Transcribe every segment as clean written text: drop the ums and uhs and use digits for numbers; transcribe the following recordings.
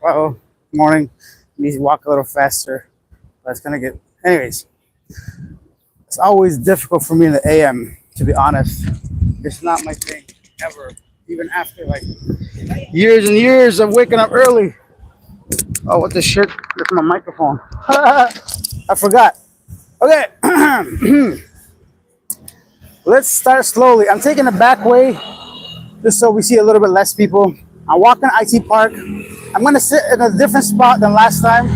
Uh-oh, morning. Need to walk a little faster. That's gonna get. Anyways, it's always difficult for me in the AM. To be honest, it's not my thing ever. Even after like years and years of waking up early. Oh, what the shit? That's my microphone. I forgot. Okay, let's start slowly. I'm taking the back way just so we see a little bit less people. I'm walking IT Park. I'm gonna sit in a different spot than last time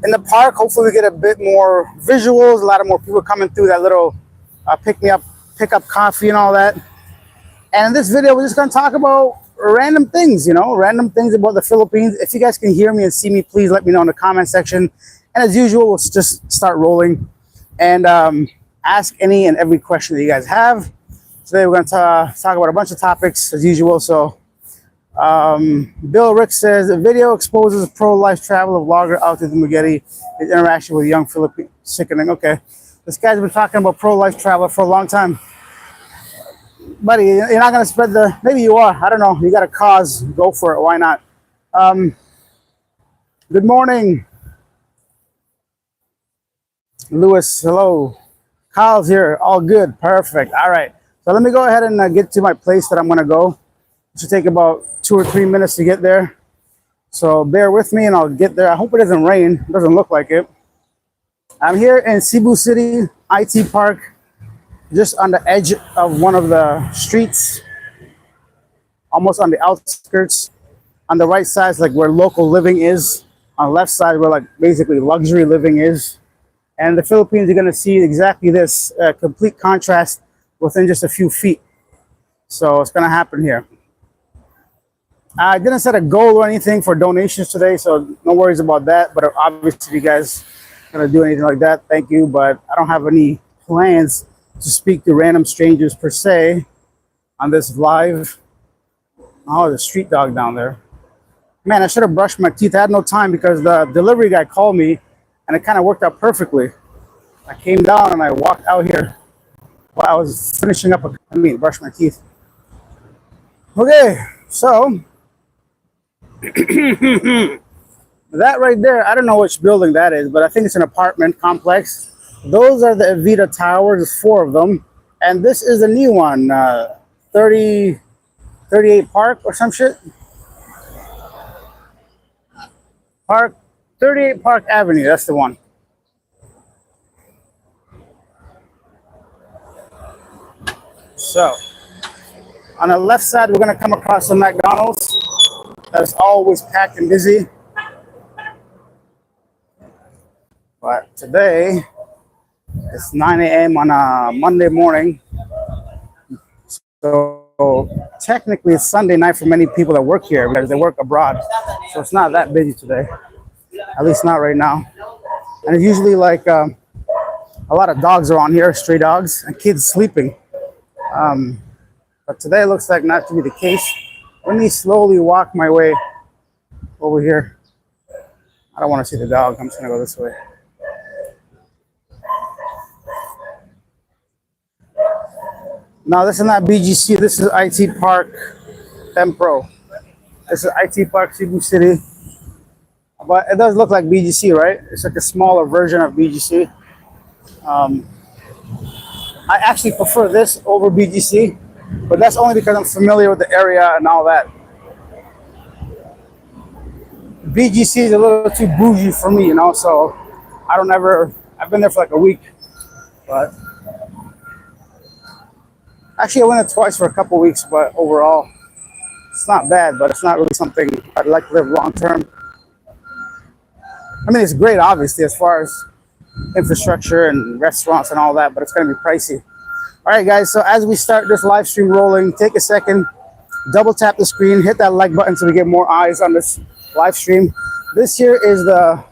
in the park. Hopefully, we get a bit more visuals. A lot of more people coming through that little pick me up, pick up coffee and all that. And in this video, we're just gonna talk about random things, random things about the Philippines. If you guys can hear me and see me, please let me know in the comment section. And as usual, we'll just start rolling and ask any and every question that you guys have. Today, we're gonna talk about a bunch of topics as usual. So, Bill Rick says the video exposes pro-life travel vlogger out to the Muggetti, his interaction with young Filipino sickening. Okay, this guy's been talking about pro-life travel for a long time. Buddy, you're not gonna spread the. Maybe you are. I don't know. You got a cause. Go for it. Why not? Good morning, Lewis. Hello. Kyle's here. All good. Perfect. All right. So let me go ahead and get to my place that I'm gonna go. It should take about 2 or 3 minutes to get there. So bear with me and I'll get there. I hope it doesn't rain. It doesn't look like it. I'm here in Cebu City, IT Park, just on the edge of one of the streets, almost on the outskirts. On the right side is like where local living is. On the left side, where like basically luxury living is. And the Philippines, you're gonna see exactly this complete contrast within just a few feet. So it's gonna happen here. I didn't set a goal or anything for donations today, so no worries about that. But obviously, if you guys are gonna do anything like that, thank you. But I don't have any plans to speak to random strangers per se on this live. Oh, the street dog down there. Man, I should have brushed my teeth. I had no time because the delivery guy called me and it kind of worked out perfectly. I came down and I walked out here while I was finishing up, brush my teeth. Okay, so that right there, I don't know which building that is, but I think it's an apartment complex. Those are the Evita Towers, there's 4 of them. And this is the new one, 38 Park or some shit. 38 Park Avenue, that's the one. So, on the left side, we're gonna come across some McDonald's. That's always packed and busy. But today, it's 9 a.m. on a Monday morning. So technically it's Sunday night for many people that work here because they work abroad. So it's not that busy today. At least not right now. And it's usually like a lot of dogs are on here, stray dogs, and kids sleeping. But today it looks like not to be the case. Let me slowly walk my way over here. I don't want to see the dog. I'm just going to go this way. No, this is not BGC. This is IT Park Tempro. This is IT Park Cebu City. But it does look like BGC, right? It's like a smaller version of BGC. I actually prefer this over BGC, but that's only because I'm familiar with the area and all that. BGC is a little too bougie for me, so I've been there for like a week. But actually, I went there twice for a couple weeks, but overall, it's not bad, but it's not really something I'd like to live long term. I mean, it's great, obviously, as far as infrastructure and restaurants and all that, but it's going to be pricey. All right, guys, so as we start this live stream rolling, take a second, double tap the screen, hit that like button so we get more eyes on this live stream. This here is the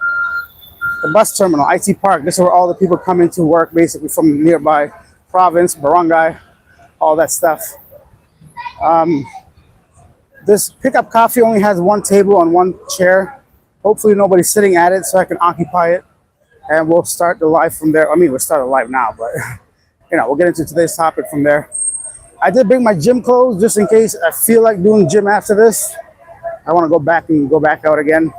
bus terminal, IT Park. This is where all the people come into work, basically from nearby province, barangay, all that stuff. This pickup coffee only has 1 table and 1 chair. Hopefully nobody's sitting at it so I can occupy it. And we'll start the live from there. I mean, we'll start it live now, but we'll get into today's topic from there. I did bring my gym clothes just in case I feel like doing gym after this. I want to go back and go back out again.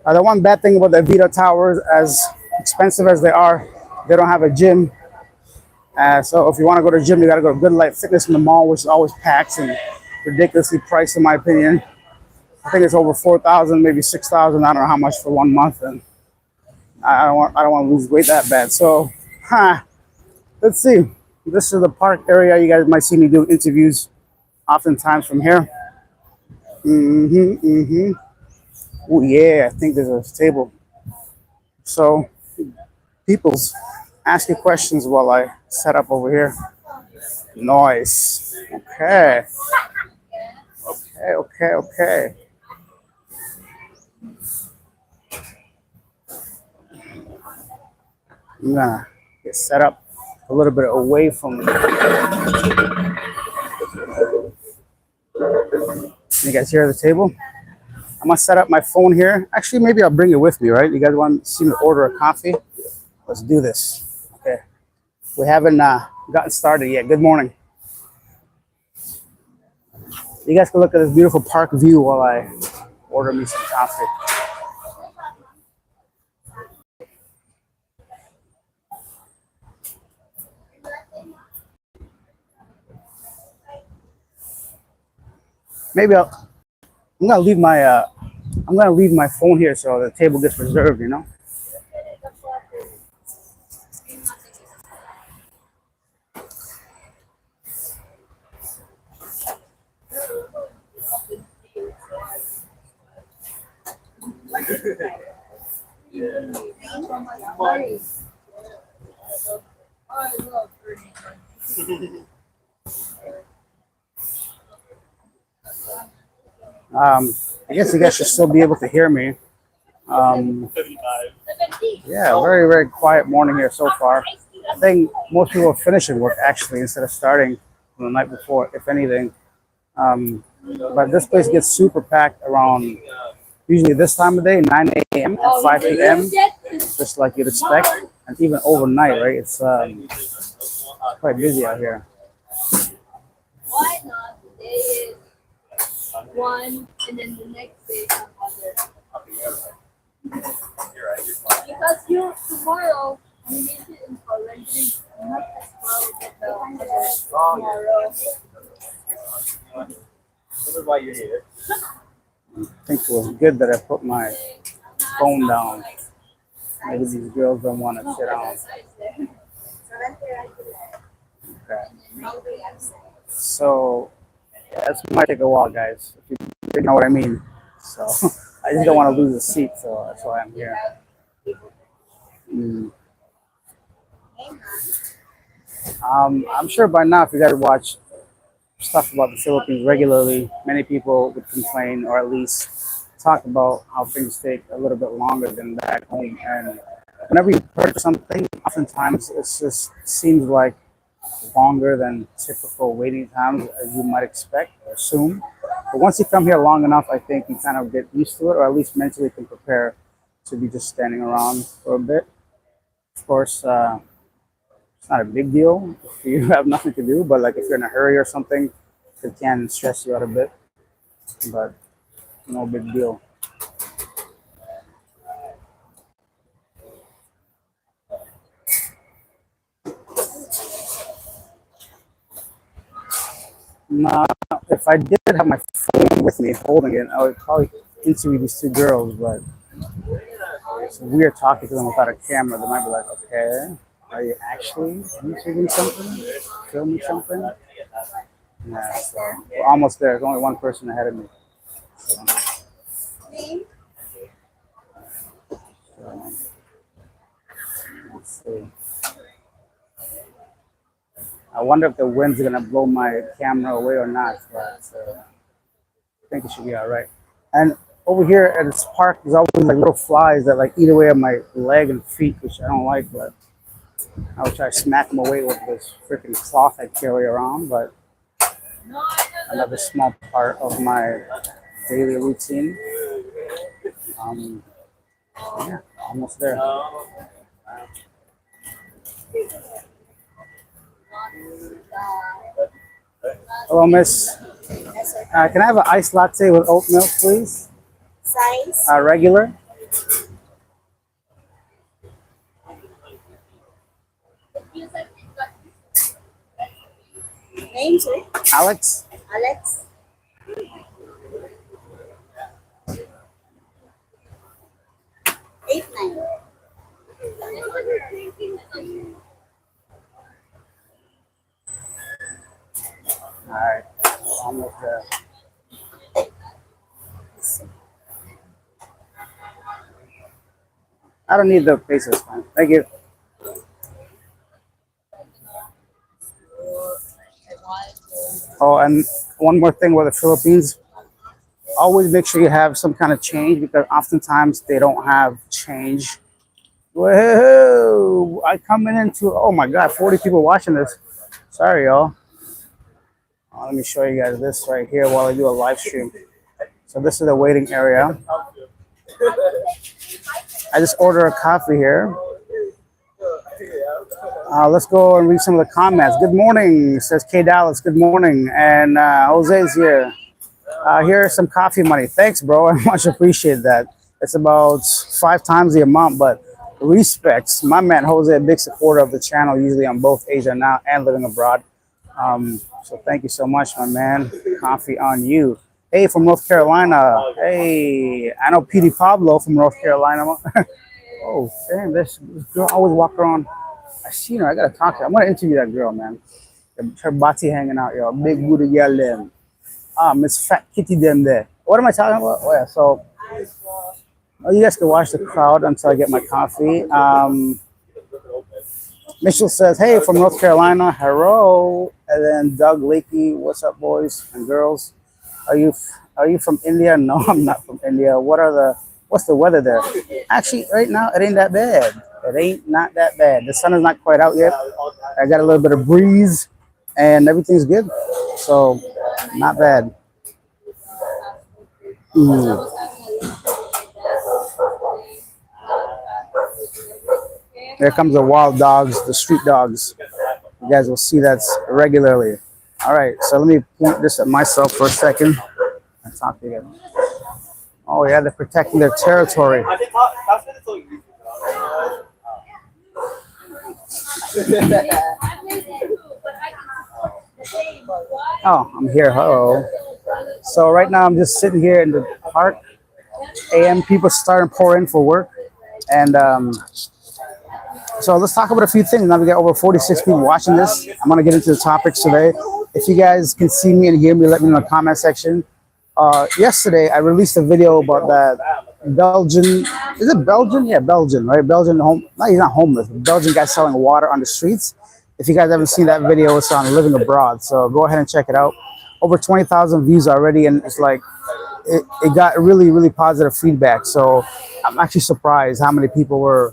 The one bad thing about the Vita Towers, as expensive as they are, they don't have a gym. So if you want to go to the gym, you got to go to Good Life Fitness in the mall, which is always packed and ridiculously priced, in my opinion. I think it's over 4,000, maybe 6,000. I don't know how much for 1 month, and I don't want to lose weight that bad. So, let's see. This is the park area. You guys might see me do interviews oftentimes from here. Oh yeah, I think there's a table. So, people's ask you questions while I set up over here. Nice. Okay. Okay. I'm gonna get set up a little bit away from. You guys hear the table? I'm gonna set up my phone here. Actually, maybe I'll bring it with me, right? You guys want to see me order a coffee? Let's do this. Okay. We haven't gotten started yet. Good morning. You guys can look at this beautiful park view while I order me some coffee. Maybe I'm gonna leave my phone here so the table gets reserved. You know. I guess you guys should still be able to hear me. Yeah, very, very quiet morning here so far. I think most people are finishing work actually instead of starting from the night before, if anything. But this place gets super packed around usually this time of day, 9 a.m. and 5 p.m., just like you'd expect. And even overnight, right? It's quite busy out here. Why not? Today is one, and then the next day some other. Because you tomorrow you need to install rendering, not as well with the other tomorrow. This is why you're here. I think it was good that I put my phone down. Maybe these girls don't want to sit down. Okay. So, yeah, this might take a while, guys. If you know what I mean. So, I just don't want to lose a seat, so that's why I'm here. I'm sure by now, if you guys watch stuff about the Philippines regularly, many people would complain or at least talk about how things take a little bit longer than back home. And whenever you purchase something, oftentimes it just seems like longer than typical waiting times as you might expect or assume. But once you come here long enough, I think you kind of get used to it, or at least mentally can prepare to be just standing around for a bit. Of course, it's not a big deal if you have nothing to do, but like if you're in a hurry or something, it can stress you out a bit. But no big deal. Nah, if I did have my phone with me holding it, I would probably interview these two girls, but it's weird talking to them without a camera. They might be like, okay, are you actually interviewing something? Filming something? Yeah, so we're almost there. There's only one person ahead of me. So, let's see. I wonder if the wind's gonna blow my camera away or not, but I think it should be all right. And over here at this park, there's always like little flies that like eat away at my leg and feet, which I don't like. But I will try to smack them away with this freaking cloth I carry around. But another small part of my daily routine. Yeah, almost there. Hello, miss. Yes, sir. Can I have an iced latte with oat milk, please? Size? Regular. Name, sir? Alex. Alex? 89. All right. Almost there. I don't need the pesos, man. Thank you. Oh, and one more thing with the Philippines, always make sure you have some kind of change because oftentimes they don't have change. Whoa! I coming into, oh my God, 40 people watching this. Sorry, y'all. Let me show you guys this right here while I do a live stream. So this is the waiting area. I just ordered a coffee here. Let's go and read some of the comments. Good morning, says K Dallas. Good morning. And Jose's here. Here's some coffee money. Thanks, bro. I much appreciate that. It's about 5 times the amount, but respects. My man Jose, a big supporter of the channel, usually on both Asia Now and Living Abroad. So thank you so much, my man. Coffee on you. Hey, from North Carolina. Hey, I know Petey Pablo from North Carolina. Oh, damn, this girl always walk around. I seen her. I gotta talk to her. I'm gonna interview that girl, man. Her body hanging out, yo. Big booty girl, them. Miss Fat Kitty, them there. What am I talking about? Oh, yeah. So, you guys can watch the crowd until I get my coffee. Mitchell says, "Hey, from North Carolina. Hello." And then Doug Lakey, what's up, boys and girls? Are you from India? No, I'm not from India. What's the weather there? Actually, right now it ain't that bad. It ain't not that bad. The sun is not quite out yet. I got a little bit of breeze, and everything's good. So, not bad. Mm. Here comes the wild dogs, the street dogs. You guys will see that regularly. All right, so let me point this at myself for a second and talk to you guys. Oh yeah, they're protecting their territory. Oh, I'm here. Hello. So right now I'm just sitting here in the park. AM people starting to pour in for work, and so let's talk about a few things. Now we got over 46 people watching this. I'm gonna get into the topics today. If you guys can see me and hear me, let me know in the comment section. Yesterday I released a video about that Belgian. Is it Belgian? Yeah, Belgian, right? Belgian home. No, he's not homeless. Belgian guy selling water on the streets. If you guys haven't seen that video, it's on Living Abroad. So go ahead and check it out. Over 20,000 views already, and it's like it got really, really positive feedback. So I'm actually surprised how many people were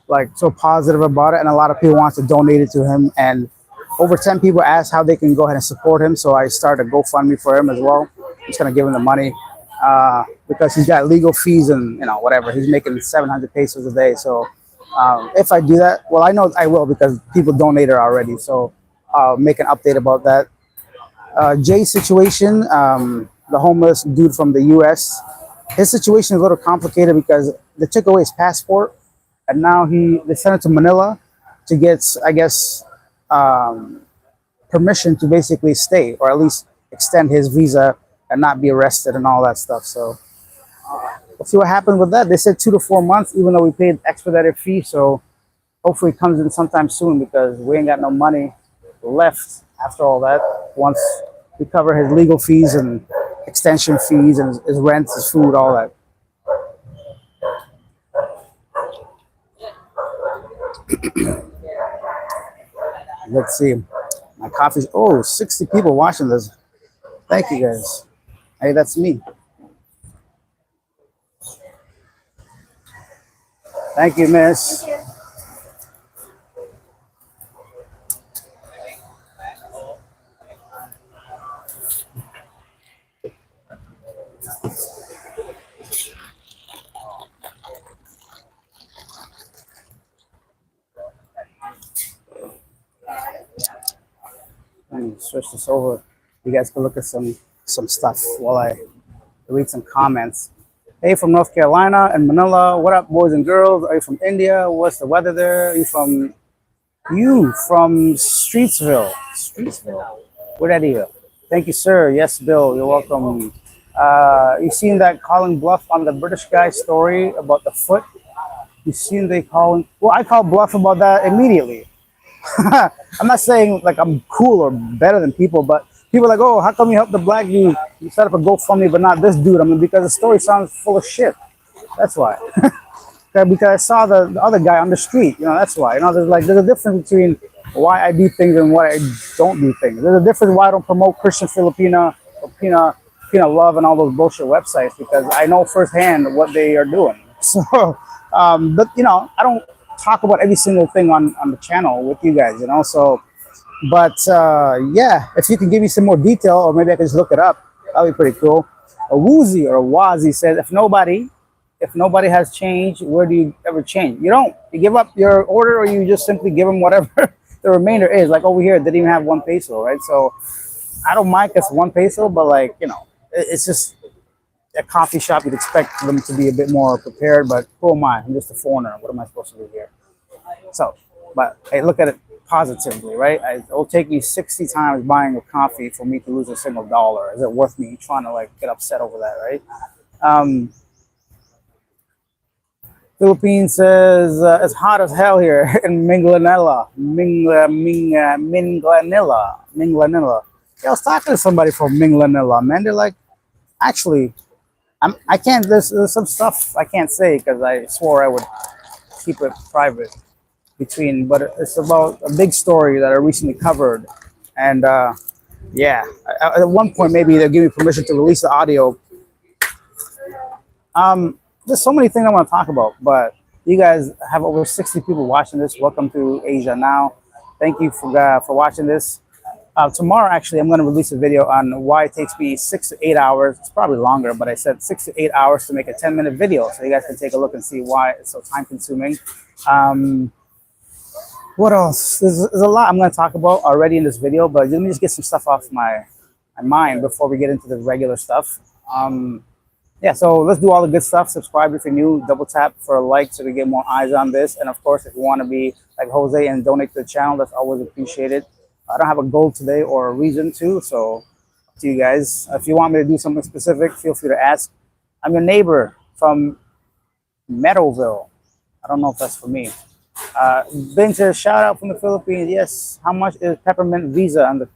like so positive about it, and a lot of people want to donate it to him. And over 10 people asked how they can go ahead and support him. So I started a GoFundMe for him as well. I'm just gonna give him the money because he's got legal fees and whatever. He's making 700 pesos a day. So if I do that, well, I know I will because people donated already. So I'll make an update about that. Jay's situation, the homeless dude from the U.S. His situation is a little complicated because they took away his passport, and now they sent it to Manila to get, I guess, permission to basically stay or at least extend his visa and not be arrested and all that stuff. So we'll see what happens with that. They said 2 to 4 months, even though we paid expedited fee. So hopefully it comes in sometime soon because we ain't got no money left after all that. Once we cover his legal fees and extension fees and his rent, his food, all that. Let's see. My coffee's, 60 people watching this. Thank you guys. Hey, that's me. Thank you, miss. Let me switch this over. You guys can look at some stuff while I read some comments. Hey, from North Carolina and Manila. What up, boys and girls? Are you from India? What's the weather there? Are you from Streetsville? Streetsville. Where that is? Thank you, sir. Yes, Bill. You're welcome. You seen that calling bluff on the British guy story about the foot? You seen they calling? Well, I call bluff about that immediately. I'm not saying like I'm cool or better than people, but people are like, oh, how come you help the black dude? You set up a GoFundMe, but not this dude. I mean, because the story sounds full of shit. That's why. Okay, because I saw the other guy on the street. You know, that's why. You know, there's a difference between why I do things and why I don't do things. There's a difference why I don't promote Christian Filipina or Pina Love and all those bullshit websites because I know firsthand what they are doing. So, but you know, I don't talk about every single thing on the channel with you guys. You know, so but yeah, if you can give me some more detail, or maybe I can just look it up, that'd be pretty cool. A Woozy or a Wazi says, if nobody has changed, where do you ever change? You don't. You give up your order, or you just simply give them whatever the remainder is. Like over here, they didn't even have 1 peso, right? So I don't mind it's 1 peso, but like you know, it's just a coffee shop. You'd expect them to be a bit more prepared, but who am I? I'm just a foreigner. What am I supposed to do here? So, but hey, look at it positively, right? It'll take me 60 times buying a coffee for me to lose a single dollar. Is it worth me trying to like get upset over that, right? Philippines says it's hot as hell here in Minglanilla. Yeah, I was talking to somebody from Minglanilla, man. They're like, actually, I can't. There's some stuff I can't say because I swore I would keep it private between. But it's about a big story that I recently covered, and yeah, at one point maybe they'll give me permission to release the audio. There's so many things I want to talk about, but you guys have over 60 people watching this. Welcome to Asia Now. Thank you for watching this. Tomorrow, actually, I'm going to release a video on why it takes me 6 to 8 hours. It's probably longer, but I said 6 to 8 hours to make a 10-minute video, so you guys can take a look and see why it's so time-consuming. What else? There's a lot I'm going to talk about already in this video, but let me just get some stuff off my mind before we get into the regular stuff. Yeah, so let's do all the good stuff. Subscribe if you're new. Double tap for a like so we get more eyes on this. And of course, if you want to be like Jose and donate to the channel, that's always appreciated. I don't have a goal today or a reason to, so up to you guys. If you want me to do something specific, feel free to ask. I'm your neighbor from Meadowville. I don't know if that's for me. Vintage, shout out from the Philippines. Yes, how much is peppermint visa on the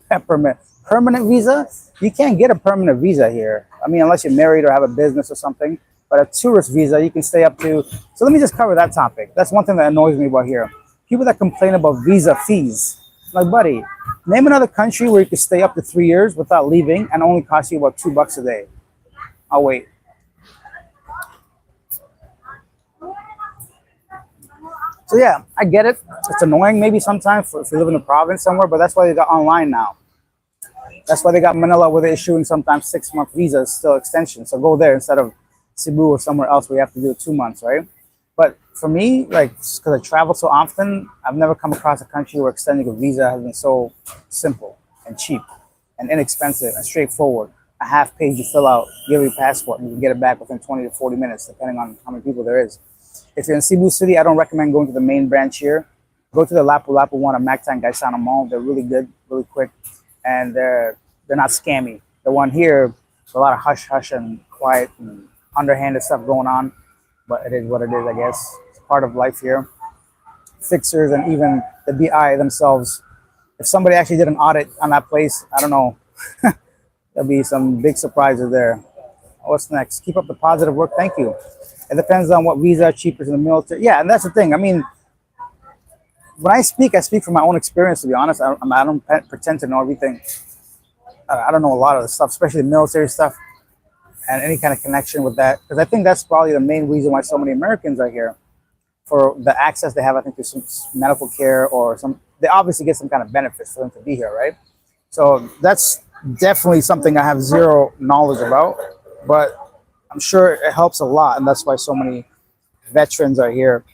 peppermint? Permanent visa? You can't get a permanent visa here. I mean, unless you're married or have a business or something. But a tourist visa, you can stay up to. So let me just cover that topic. That's one thing that annoys me about here. People that complain about visa fees. Like, buddy, name another country where you can stay up to 3 years without leaving and only cost you about $2 a day. I'll wait. So yeah, I get it. It's annoying maybe sometimes if you live in a province somewhere, but that's why they got online now. That's why they got Manila where they're issuing sometimes 6-month visas, still extension. So go there instead of Cebu or somewhere else where you have to do it 2 months, right? But for me, like, because I travel so often, I've never come across a country where extending a visa has been so simple and cheap and inexpensive and straightforward. A half page you fill out, give your passport, and you can get it back within 20 to 40 minutes, depending on how many people there is. If you're in Cebu City, I don't recommend going to the main branch here. Go to the Lapu-Lapu one at Mactan Gaisano Mall. They're really good, really quick. And they're not scammy. The one here, there's a lot of hush hush and quiet and underhanded stuff going on, but it is what it is, I guess. It's part of life here. Fixers and even the BI themselves. If somebody actually did an audit on that place, I don't know. There'll be some big surprises there. What's next? Keep up the positive work. Thank you. It depends on what visa is cheapest in the military. Yeah, and that's the thing. I mean, when I speak from my own experience, to be honest. I don't pretend to know everything. I don't know a lot of the stuff, especially the military stuff and any kind of connection with that. Because I think that's probably the main reason why so many Americans are here, for the access they have, I think, to some medical care or they obviously get some kind of benefits for them to be here, right? So that's definitely something I have zero knowledge about, but I'm sure it helps a lot. And that's why so many veterans are here.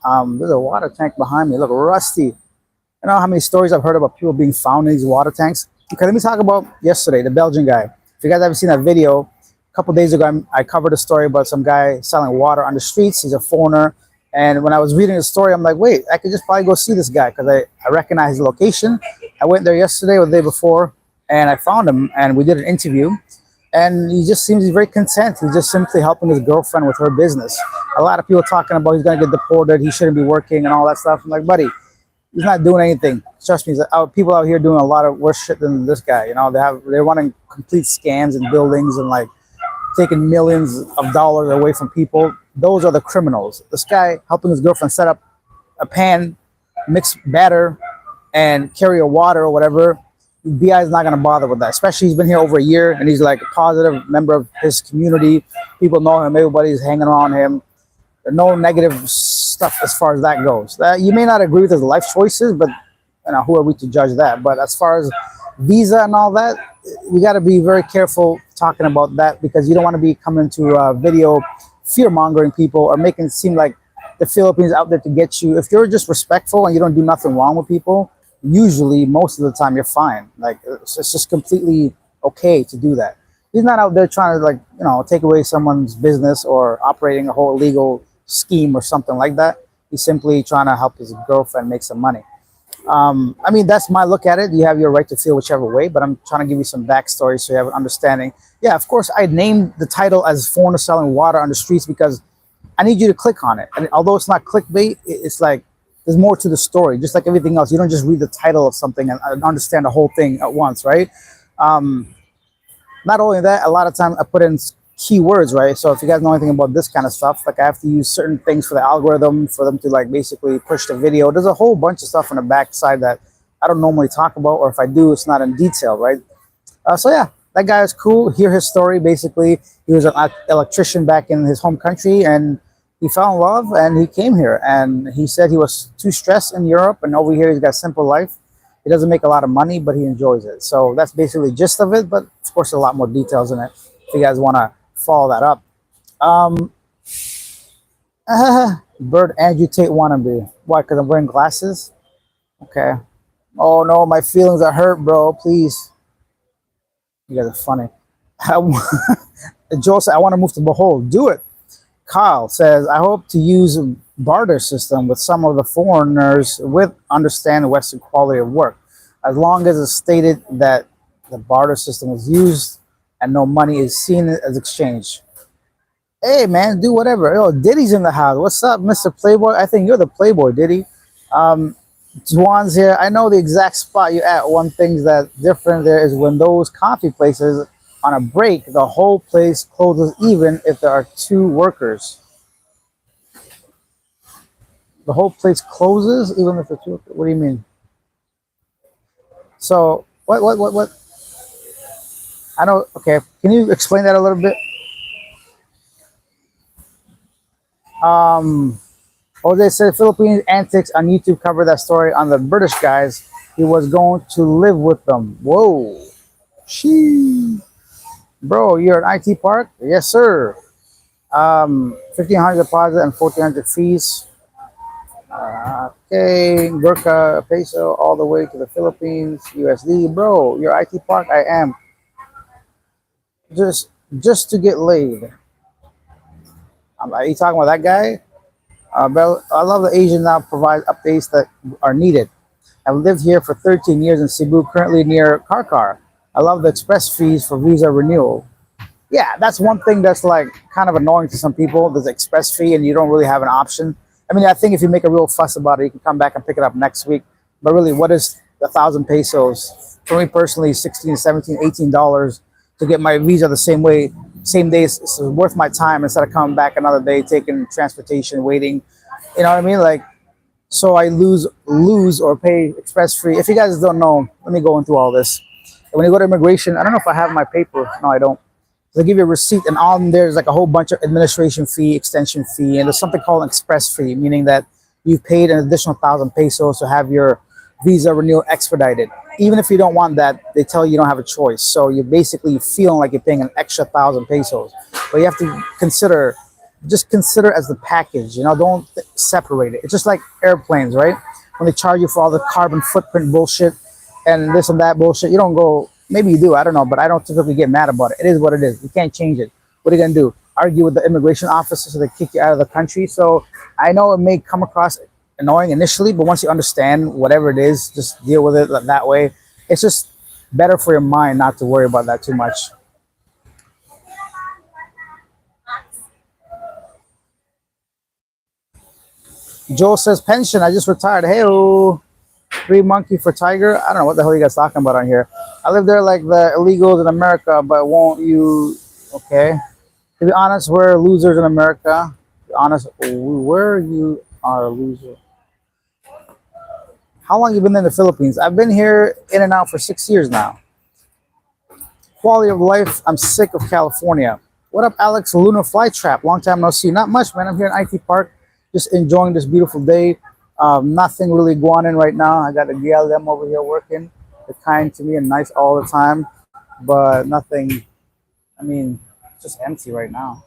There's a water tank behind me. Look, rusty. You know how many stories I've heard about people being found in these water tanks? Okay, let me talk about yesterday, the Belgian guy. If you guys haven't seen that video, a couple days ago, I covered a story about some guy selling water on the streets. He's a foreigner. And when I was reading the story, I'm like, wait, I could just probably go see this guy because I recognize his location. I went there yesterday or the day before, and I found him, and we did an interview. And he just seems very content. He's just simply helping his girlfriend with her business. A lot of people talking about he's going to get deported, he shouldn't be working, and all that stuff. I'm like, buddy, he's not doing anything. Trust me, people out here doing a lot of worse shit than this guy. You know, they're running complete scams and buildings and like taking millions of dollars away from people. Those are the criminals. This guy helping his girlfriend set up a pan, mix batter, and carry a water or whatever. BI is not going to bother with that. Especially he's been here over a year and he's like a positive member of his community. People know him. Everybody's hanging around him. There's no negative stuff as far as that goes. You may not agree with his life choices, but you know, who are we to judge that? But as far as visa and all that, we got to be very careful talking about that because you don't want to be coming to a video fear mongering people or making it seem like the Philippines out there to get you. If you're just respectful and you don't do nothing wrong with people, usually most of the time you're fine. Like it's just completely okay to do that. He's not out there trying to like, you know, take away someone's business or operating a whole illegal scheme or something like that. He's simply trying to help his girlfriend make some money. I mean, that's my look at it. You have your right to feel whichever way, but I'm trying to give you some backstory so you have an understanding. Yeah, of course, I named the title as Foreigner Selling Water on the Streets because I need you to click on it. And although it's not clickbait, it's like there's more to the story. Just like everything else, you don't just read the title of something and understand the whole thing at once, right? Not only that, a lot of times I put in keywords, right? So if you guys know anything about this kind of stuff, like I have to use certain things for the algorithm for them to like basically push the video. There's a whole bunch of stuff on the back side that I don't normally talk about, or if I do, it's not in detail, right? So yeah, that guy is cool. Hear his story. Basically, he was an electrician back in his home country, and he fell in love, and he came here. And he said he was too stressed in Europe, and over here he's got a simple life. He doesn't make a lot of money, but he enjoys it. So that's basically the gist of it. But of course, a lot more details in it. If you guys want to follow that up. Bird Andrew Tate wannabe. Why? Because I'm wearing glasses? Okay. Oh no, my feelings are hurt, bro. Please. You guys are funny. Joel said, I want to move to Behold. Do it. Kyle says, I hope to use a barter system with some of the foreigners with understand Western quality of work. As long as it's stated that the barter system is used and no money is seen as exchange. Hey man, do whatever. Oh, Diddy's in the house. What's up, Mr. Playboy? I think you're the Playboy, Diddy. Juan's here. I know the exact spot you're at. One thing that's different there is when those coffee places on a break, the whole place closes even if there are two workers. The whole place closes even if there are two workers? What do you mean? So, what? I know, okay. Can you explain that a little bit? Jose said Philippines antics on YouTube covered that story on the British guys. He was going to live with them. Whoa. She. Bro, you're at IT Park? Yes, sir. 1,500 deposit and 1,400 fees. Okay, Gurkha peso all the way to the Philippines, USD. Bro, you're IT Park? I am. Just to get laid. Are you talking about that guy? But I love the Asian now provide updates that are needed. I've lived here for 13 years in Cebu, currently near Karkar. I love the express fees for visa renewal. Yeah, that's one thing that's like kind of annoying to some people. There's an express fee and you don't really have an option. I mean, I think if you make a real fuss about it, you can come back and pick it up next week. But really, what is 1,000 pesos? For me personally, 16, 17, $18 to get my visa the same way, same day. It's worth my time instead of coming back another day, taking transportation, waiting. You know what I mean? Like, so I lose or pay express fee. If you guys don't know, let me go into all this. When you go to immigration, I don't know if I have my paper. No, I don't. They give you a receipt, and on there's like a whole bunch of administration fee, extension fee, and there's something called an express fee, meaning that you've paid an additional 1,000 pesos to have your visa renewal expedited. Even if you don't want that, they tell you don't have a choice. So you're basically feeling like you're paying an extra 1,000 pesos. But you have to just consider as the package. You know, don't separate it. It's just like airplanes, right? When they charge you for all the carbon footprint bullshit. and this and that bullshit. You don't go. Maybe you do. I don't know, but I don't typically get mad about it. It is what it is. You can't change it. What are you gonna do? Argue with the immigration officer so they kick you out of the country? So I know it may come across annoying initially, but once you understand whatever it is, just deal with it that way. It's just better for your mind not to worry about that too much. Joel says pension. I just retired. Hey, free monkey for tiger. I don't know what the hell you guys talking about on here. I live there like the illegals in America, but won't you? Okay. To be honest, we're losers in America. To be honest, where you are a loser. How long you been in the Philippines? I've been here in and out for 6 years now. Quality of life. I'm sick of California. What up, Alex? Luna Flytrap. Long time no see. Not much, man. I'm here in IT Park, just enjoying this beautiful day. Nothing really going on right now. I got the GLM over here working. They're kind to me and nice all the time, but nothing. I mean, it's just empty right now.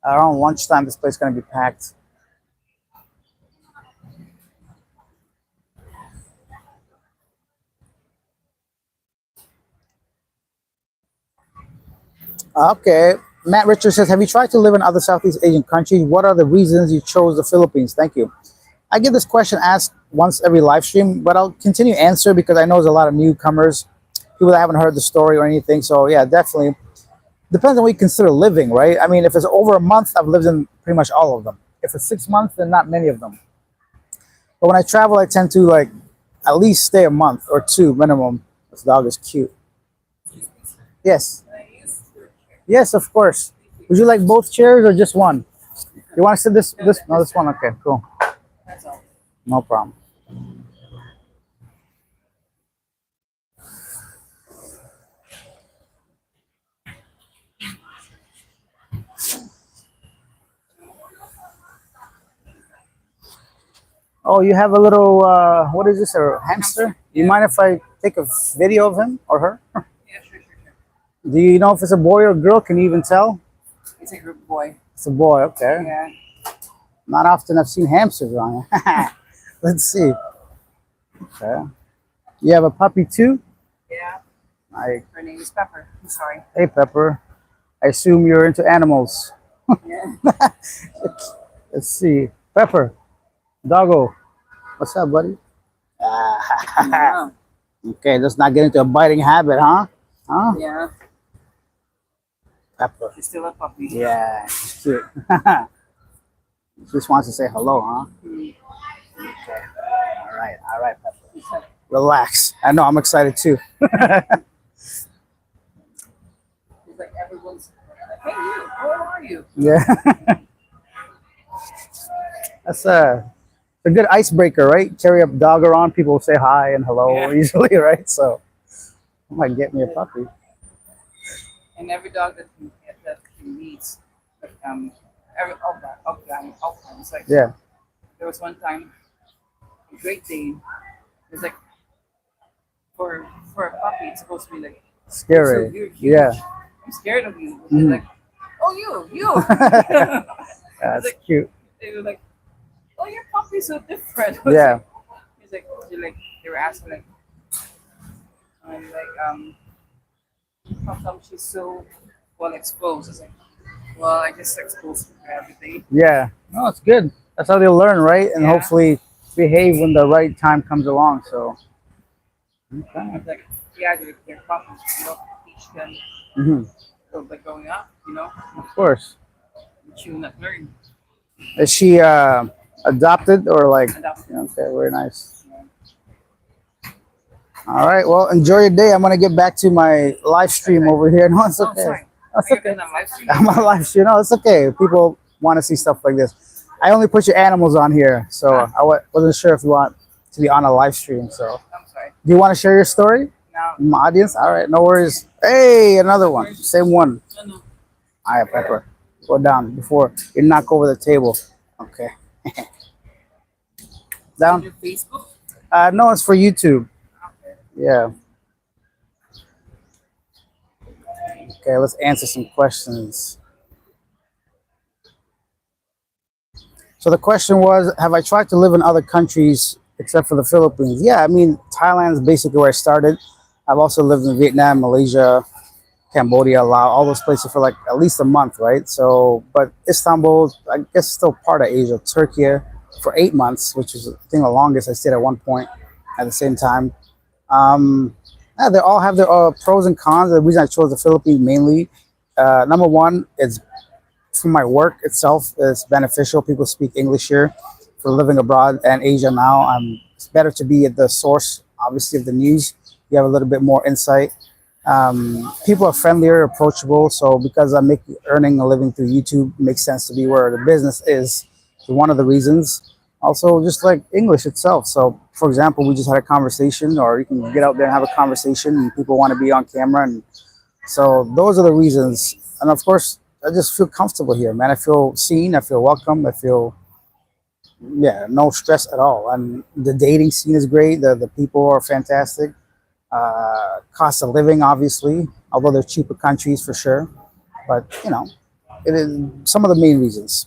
Around lunchtime, this place is gonna be packed. Okay. Matt Richards says, have you tried to live in other Southeast Asian countries? What are the reasons you chose the Philippines? Thank you. I get this question asked once every live stream, but I'll continue to answer because I know there's a lot of newcomers, people that haven't heard the story or anything. So yeah, definitely. Depends on what you consider living, right? I mean, if it's over a month, I've lived in pretty much all of them. If it's 6 months, then not many of them. But when I travel, I tend to like at least stay a month or two minimum. This dog is cute. Yes. Yes, of course. Would you like both chairs or just one? You want to sit this? No, this one. Okay, cool. No problem. Oh, you have a little, what is this, a hamster? You mind if I take a video of him or her? Yeah, sure, sure, sure. Do you know if it's a boy or girl? Can you even tell? It's a group boy. It's a boy, okay. Yeah. Not often I've seen hamsters on here. Let's see. Okay. You have a puppy too? Yeah. I, Her name is Pepper. I'm sorry. hey, Pepper. I assume you're into animals. Yeah. Let's see. Pepper. Doggo. What's up, buddy? Yeah. Okay, let's not get into a biting habit, huh? Huh? Yeah. Pepper. She's still a puppy. Yeah, she's cute. She just wants to say hello, huh? Mm. Okay. All right, Pepper. Relax. I know, I'm excited too. It's like everyone's like, hey, you, where are you? Yeah. That's a good icebreaker, right? Carry a dog around, people say hi and hello Yeah. usually, right? So I might get me a puppy. And every dog that he meets, like, every all times. Like, Yeah. there was one time, a Great Dane. It's like for a puppy, it's supposed to be like, Scary. you're huge. Yeah. I'm scared of you. But Mhm. they're like, oh, you. That's like, cute. they were like, oh, your puppy's so different. Yeah. He's like, they were asking like, how come she's so well exposed? I was like, well, I just exposed her to everything. Yeah. No, it's good. That's how they'll learn, right? And Yeah. hopefully behave when the right time comes along. So I okay. was like, yeah, they're puppies. You know, teach them Hmm. like growing up. You know, Of course. but you will not learn. Is she adopted or like Adopted. okay, very nice. All right, well, enjoy your day. I'm gonna get back to my live stream over here. No, it's Oh, okay. sorry. That's Are you okay. gonna live stream? I'm on live stream. No, it's okay. People want to see stuff like this. I only put your animals on here, so wasn't sure if you want to be on a live stream. So, I'm sorry. do you want to share your story, Now, my audience? All right, no worries. Hey, another one, same one. no. All right, Pepper, go down before you knock over the table. Okay, down. Your Facebook. No, it's for YouTube. Okay. Yeah. Okay, let's answer some questions. So the question was, have I tried to live in other countries except for the Philippines. Yeah, I mean, Thailand is basically where I started. I've also lived in Vietnam, Malaysia, Cambodia, Laos, all those places for like at least a month, right? So, but Istanbul, I guess, still part of Asia. Turkey for 8 months, which is I think the longest I stayed at one point. At the same time, yeah, they all have their pros and cons. The reason I chose the Philippines mainly, number one, it's for my work itself. It's beneficial. People speak English here for living abroad and Asia now. It's better to be at the source, obviously, of the news. You have a little bit more insight. People are friendlier, approachable. So because I'm making earning a living through YouTube, it makes sense to be where the business is. So one of the reasons. Also, just like English itself. So, for example, we just had a conversation, or you can get out there and have a conversation, and people want to be on camera. And so, those are the reasons. And of course, I just feel comfortable here, man. I feel seen. I feel welcome. I feel, yeah, no stress at all. And the dating scene is great. The people are fantastic. Cost of living, obviously, although they're cheaper countries for sure. But it is some of the main reasons.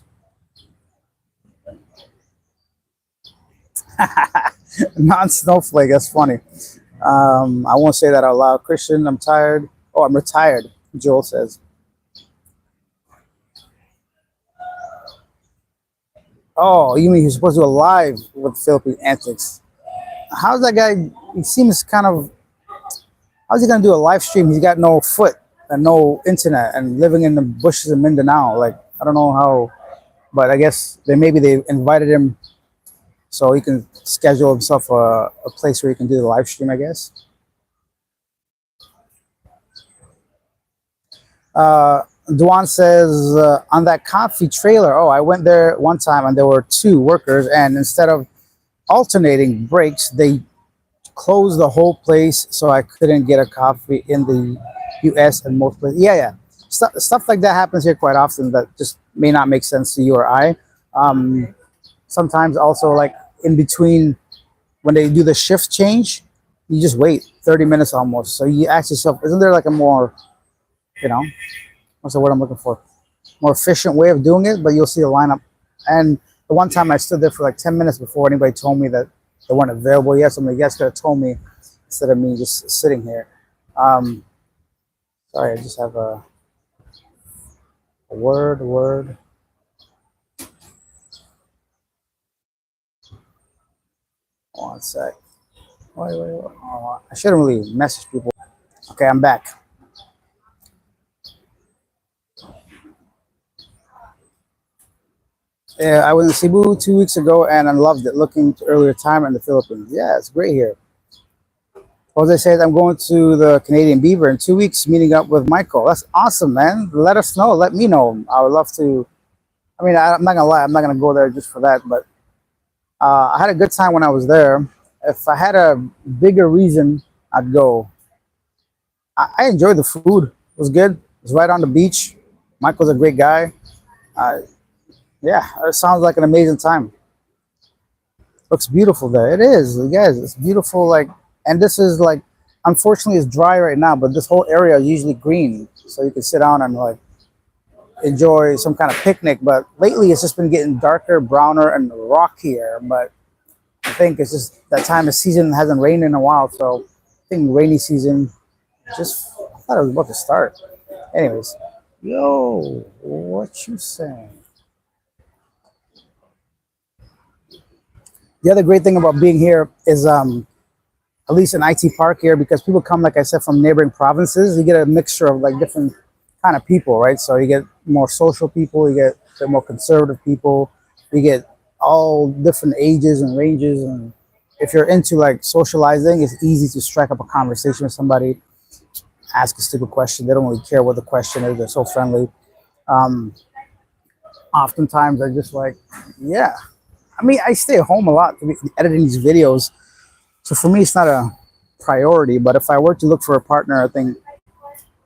Non-snowflake. That's funny. I won't say that out loud. Christian, I'm tired. Oh, I'm retired. Joel says. Oh, you mean he's supposed to do a live with Philippine antics? How's that guy? He seems kind of. How's he gonna do a live stream? He's got no foot and no internet and living in the bushes of Mindanao. Like I don't know how, but I guess maybe they invited him so he can schedule himself a place where he can do the live stream. I guess. Duan says on that coffee trailer. Oh, I went there one time and there were two workers, and instead of alternating breaks, they closed the whole place, so I couldn't get a coffee in the U.S. and most places. Yeah, yeah, stuff like that happens here quite often. That just may not make sense to you or I. Sometimes also like in between when they do the shift change, you just wait 30 minutes almost. So you ask yourself, isn't there like a more, you know, what's the word I'm looking for? More efficient way of doing it, but you'll see the lineup. And the one time I stood there for like 10 minutes before anybody told me that they weren't available yet. Somebody else could have told me instead of me just sitting here. Um, sorry, I just have a word. One sec. Wait. Oh, I shouldn't really message people. Okay, I'm back. Yeah, I was in Cebu 2 weeks ago and I loved it. Looking to earlier time in the Philippines. Yeah, it's great here. Jose says I'm going to the Canadian Beaver in 2 weeks, meeting up with Michael. That's awesome, man. Let us know. Let me know. I would love to. I mean, I'm not gonna lie. I'm not gonna go there just for that. But I had a good time when I was there. If I had a bigger reason, I'd go. I enjoyed the food. It was good. It was right on the beach. Michael's a great guy. Uh, yeah, it sounds like an amazing time. Looks beautiful there. It is, guys. It's beautiful. Like, and this is like, unfortunately, it's dry right now, but this whole area is usually green, so you can sit down and like enjoy some kind of picnic. But lately, it's just been getting darker, browner, and rockier. But I think it's just that time of season hasn't rained in a while, so I think rainy season just. I thought it was about to start. Anyways, yo, what you saying? The other great thing about being here is at least in IT Park here, because people come, like I said, from neighboring provinces. You get a mixture of like different kind of people, right? So you get more social people, you get the more conservative people, you get all different ages and ranges. And if you're into like socializing, it's easy to strike up a conversation with somebody, ask a stupid question. They don't really care what the question is. They're so friendly. Um, Oftentimes, I just like, yeah. I mean, I stay at home a lot to be editing these videos. So for me, it's not a priority. But if I were to look for a partner, I think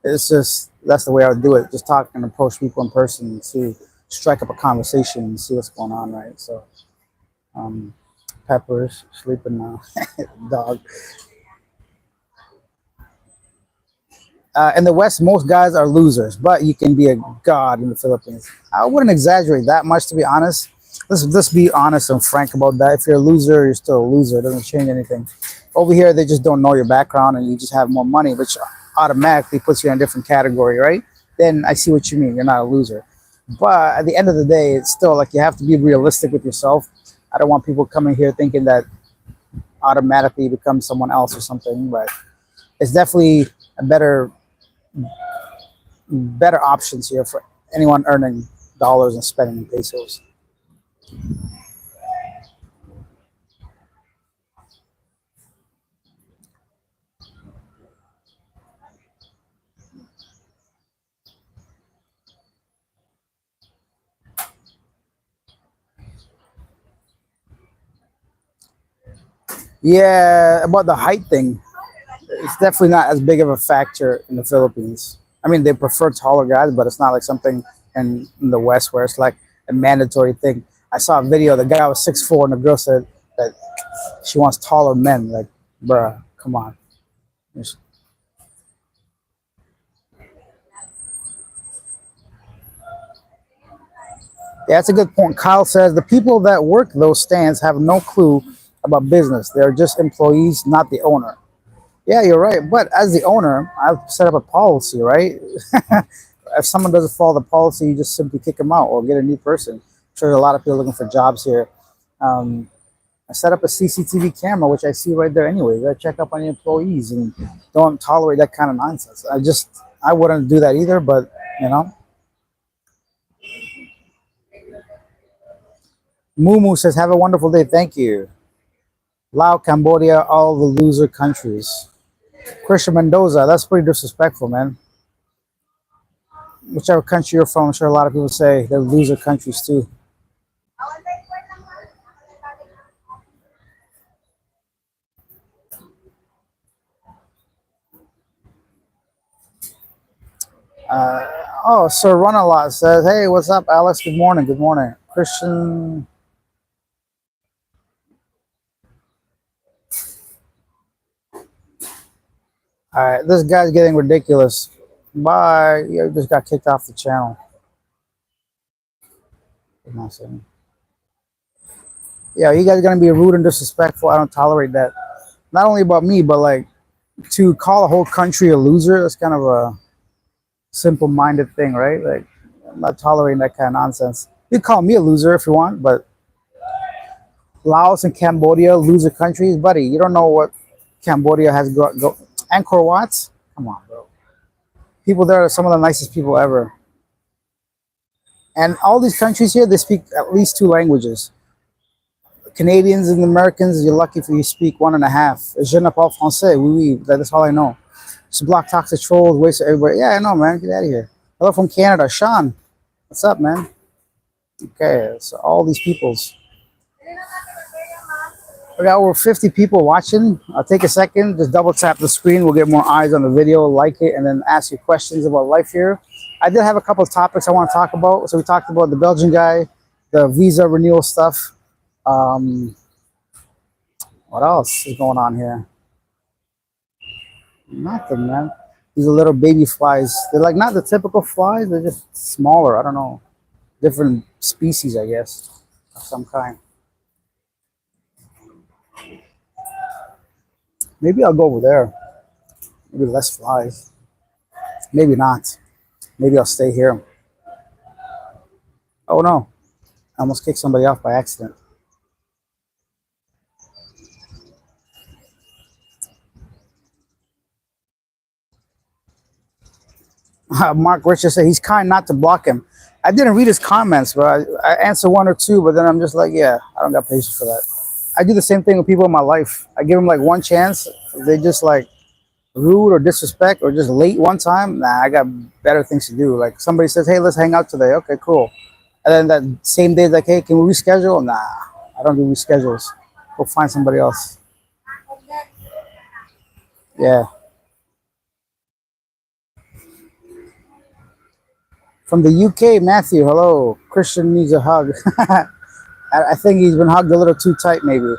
it's just that's the way I would do it. Just talk and approach people in person and see, strike up a conversation and see what's going on, right? So, um, Peppers sleeping now, dog. In the West, most guys are losers, but you can be a god in the Philippines. I wouldn't exaggerate that much, to be honest. Let's be honest and frank about that. If you're a loser, you're still a loser. It doesn't change anything. Over here, they just don't know your background, and you just have more money, which automatically puts you in a different category, right? Then I see what you mean. You're not a loser. But at the end of the day, it's still like you have to be realistic with yourself. I don't want people coming here thinking that automatically become someone else or something. But it's definitely a better options here for anyone earning dollars and spending in pesos. Yeah, about the height thing, it's definitely not as big of a factor in the Philippines. I mean, they prefer taller guys, but it's not like something in the West where it's like a mandatory thing. I saw a video. The guy was 6'4", and the girl said that she wants taller men. Like, bruh, come on. Yeah, that's a good point. Kyle says the people that work those stands have no clue about business. They're just employees, not the owner. Yeah, you're right. But as the owner, I've set up a policy, right? If someone doesn't follow the policy, you just simply kick them out or get a new person. I'm sure there's a lot of people looking for jobs here. Um, I set up a CCTV camera, which I see right there anyway. You gotta check up on your employees and don't tolerate that kind of nonsense. I wouldn't do that either, but you know. Mumu says, have a wonderful day. Thank you. Lao, Cambodia, all the loser countries. Christian Mendoza, that's pretty disrespectful, man. Whichever country you're from, I'm sure a lot of people say they're loser countries too. Oh, Sir Run a Lot says, hey, what's up, Alex? Good morning. Good morning. Christian. All right, this guy's getting ridiculous. Bye. You just got kicked off the channel. Yeah, you guys are gonna be rude and disrespectful. I don't tolerate that. Not only about me, but like to call a whole country a loser. That's kind of a simple-minded thing, right? Like I'm not tolerating that kind of nonsense. You call me a loser if you want, but Laos and Cambodia, loser countries, buddy. You don't know what Cambodia has go. Angkor Wat? Come on, bro. People there are some of the nicest people ever. And all these countries here, they speak at least two languages. Canadians and Americans, you're lucky if you speak one and a half. Je ne parle français, oui, oui. That's all I know. Just block toxic trolls, waste everybody. Yeah, I know, man. Get out of here. Hello from Canada. Sean, what's up, man? Okay, so all these peoples. We got over 50 people watching. I'll take a second, just double tap the screen. We'll get more eyes on the video, like it, and then ask you questions about life here. I did have a couple of topics I want to talk about. So we talked about the Belgian guy, the visa renewal stuff. What else is going on here? Nothing, man. These are little baby flies. They're like not the typical flies. They're just smaller. I don't know. Different species, I guess, of some kind. Maybe I'll go over there. Maybe less flies. Maybe not. Maybe I'll stay here. Oh no. I almost kicked somebody off by accident. Mark Richard said he's kind not to block him. I didn't read his comments, but I answer one or two, but then I'm just like, yeah, I don't got patience for that. I do the same thing with people in my life. I give them like one chance. If they just like rude or disrespect or just late one time, nah, I got better things to do. Like somebody says, hey, let's hang out today. Okay, cool. And then that same day, like, hey, can we reschedule? Nah, I don't do reschedules. Go find somebody else. Yeah. From the UK, Matthew, hello. Christian needs a hug. I think he's been hugged a little too tight, maybe.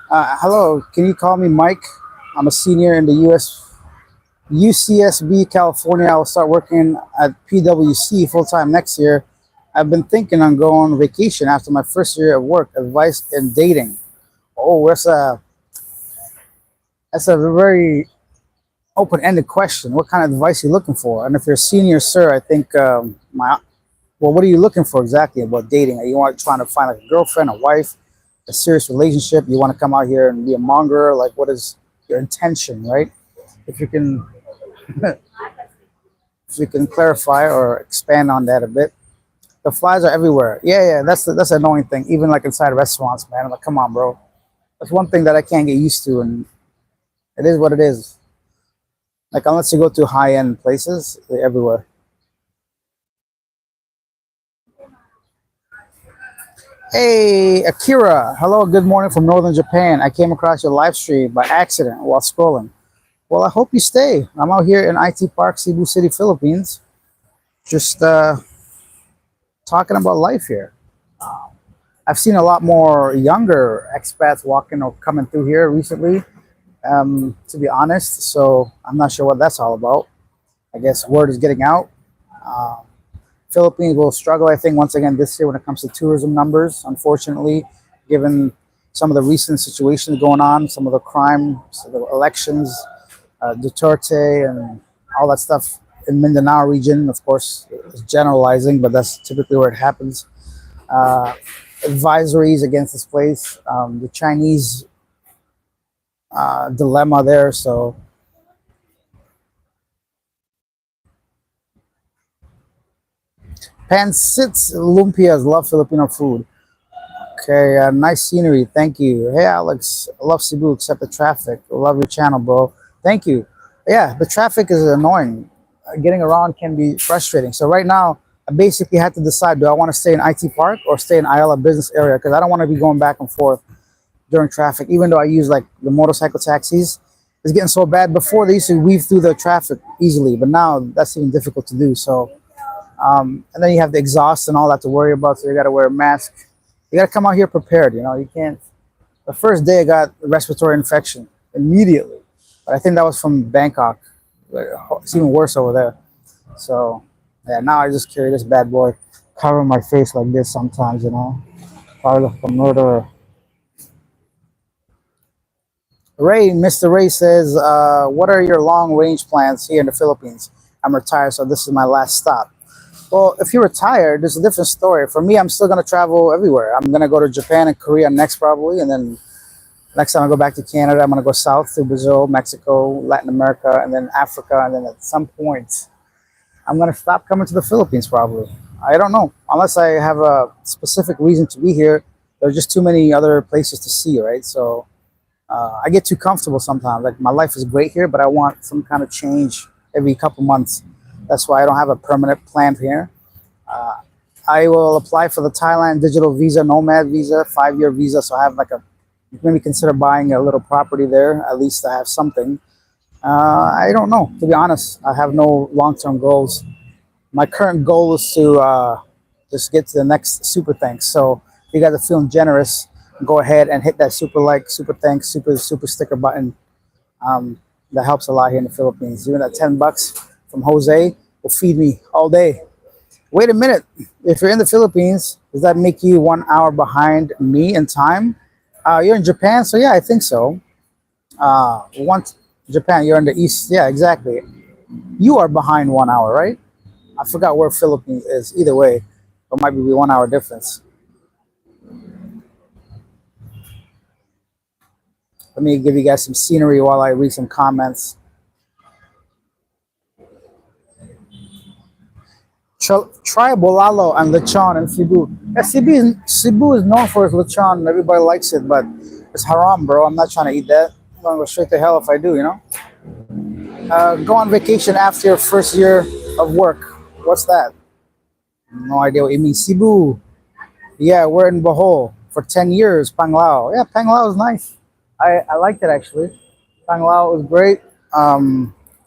Hello, can you call me Mike? I'm a senior in the UCSB, California. I will start working at PwC full-time next year. I've been thinking on going on vacation after my first year of work. Advice in dating. Oh, that's a very open-ended question. What kind of advice are you looking for? And if you're a senior, sir, I think my well, what are you looking for exactly about dating? Are you want trying to find like a girlfriend, a wife, a serious relationship? You want to come out here and be a monger? Like, what is your intention, right? If you can, if you can clarify or expand on that a bit. The flies are everywhere. Yeah, yeah, that's the annoying thing. Even like inside restaurants, man. I'm like, come on, bro. That's one thing that I can't get used to, and it is what it is. Like unless you go to high end places, they're everywhere. Hey, Akira. Hello, good morning from northern Japan. I came across your live stream by accident while scrolling. Well, I hope you stay. I'm out here in IT Park, Cebu City, Philippines, just talking about life here. I've seen a lot more younger expats walking or coming through here recently, to be honest. So I'm not sure what that's all about. I guess word is getting out. Um, Philippines will struggle, I think, once again this year when it comes to tourism numbers, unfortunately, given some of the recent situations going on, some of the crime, some of the elections, Duterte, and all that stuff in Mindanao region. Of course, it's generalizing, but that's typically where it happens. Uh, Advisories against this place, the Chinese dilemma there. So, Pansits Lumpias love Filipino food. Okay, nice scenery. Thank you. Hey, Alex, I love Cebu except the traffic. I love your channel, bro. Thank you. Yeah, the traffic is annoying. Getting around can be frustrating. So right now, I basically had to decide: do I want to stay in IT Park or stay in Ayala Business Area? Because I don't want to be going back and forth during traffic. Even though I use like the motorcycle taxis, it's getting so bad. Before they used to weave through the traffic easily, but now that's even difficult to do. So, and then you have the exhaust and all that to worry about. So you got to wear a mask. You got to come out here prepared. You know, you can't. The first day I got a respiratory infection immediately, but I think that was from Bangkok. It's even worse over there. So yeah, now I just carry this bad boy, cover my face like this sometimes. You know, probably like a murderer. Ray, Mr. Ray says, "What are your long range plans here in the Philippines? I'm retired, so this is my last stop." Well, if you're retired, there's a different story. For me, I'm still gonna travel everywhere. I'm gonna go to Japan and Korea next, probably, and then next time I go back to Canada, I'm gonna go south to Brazil, Mexico, Latin America, and then Africa, and then at some point, I'm gonna stop coming to the Philippines. Probably, I don't know, unless I have a specific reason to be here. There's just too many other places to see, right? So I get too comfortable sometimes. Like my life is great here, but I want some kind of change every couple months. That's why I don't have a permanent plan here. Uh, I will apply for the Thailand digital visa, nomad visa, 5 year visa. So I have like a maybe consider buying a little property there. At least I have something. I don't know, to be honest. I have no long term goals. My current goal is to just get to the next super thanks. So if you guys are feeling generous, go ahead and hit that super like, super thanks, super sticker button. Um, that helps a lot here in the Philippines. Even that $10 from Jose will feed me all day. Wait a minute. If you're in the Philippines, does that make you 1 hour behind me in time? You're in Japan, so yeah, I think so. Once Japan, you're in the east. Yeah, exactly. You are behind 1 hour, right? I forgot where Philippines is. Either way, it might be 1 hour difference. Let me give you guys some scenery while I read some comments. Try bolalo and lechon in Cebu. Yeah, Cebu is known for its lechon. Everybody likes it, but it's haram, bro. I'm not trying to eat that. I'm gonna go straight to hell if I do, you know? Go on vacation after your first year of work. What's that? No idea what you mean. Cebu. Yeah, we're in Bohol for 10 years. Panglao. Yeah, Panglao is nice. I liked it actually. Panglao was great.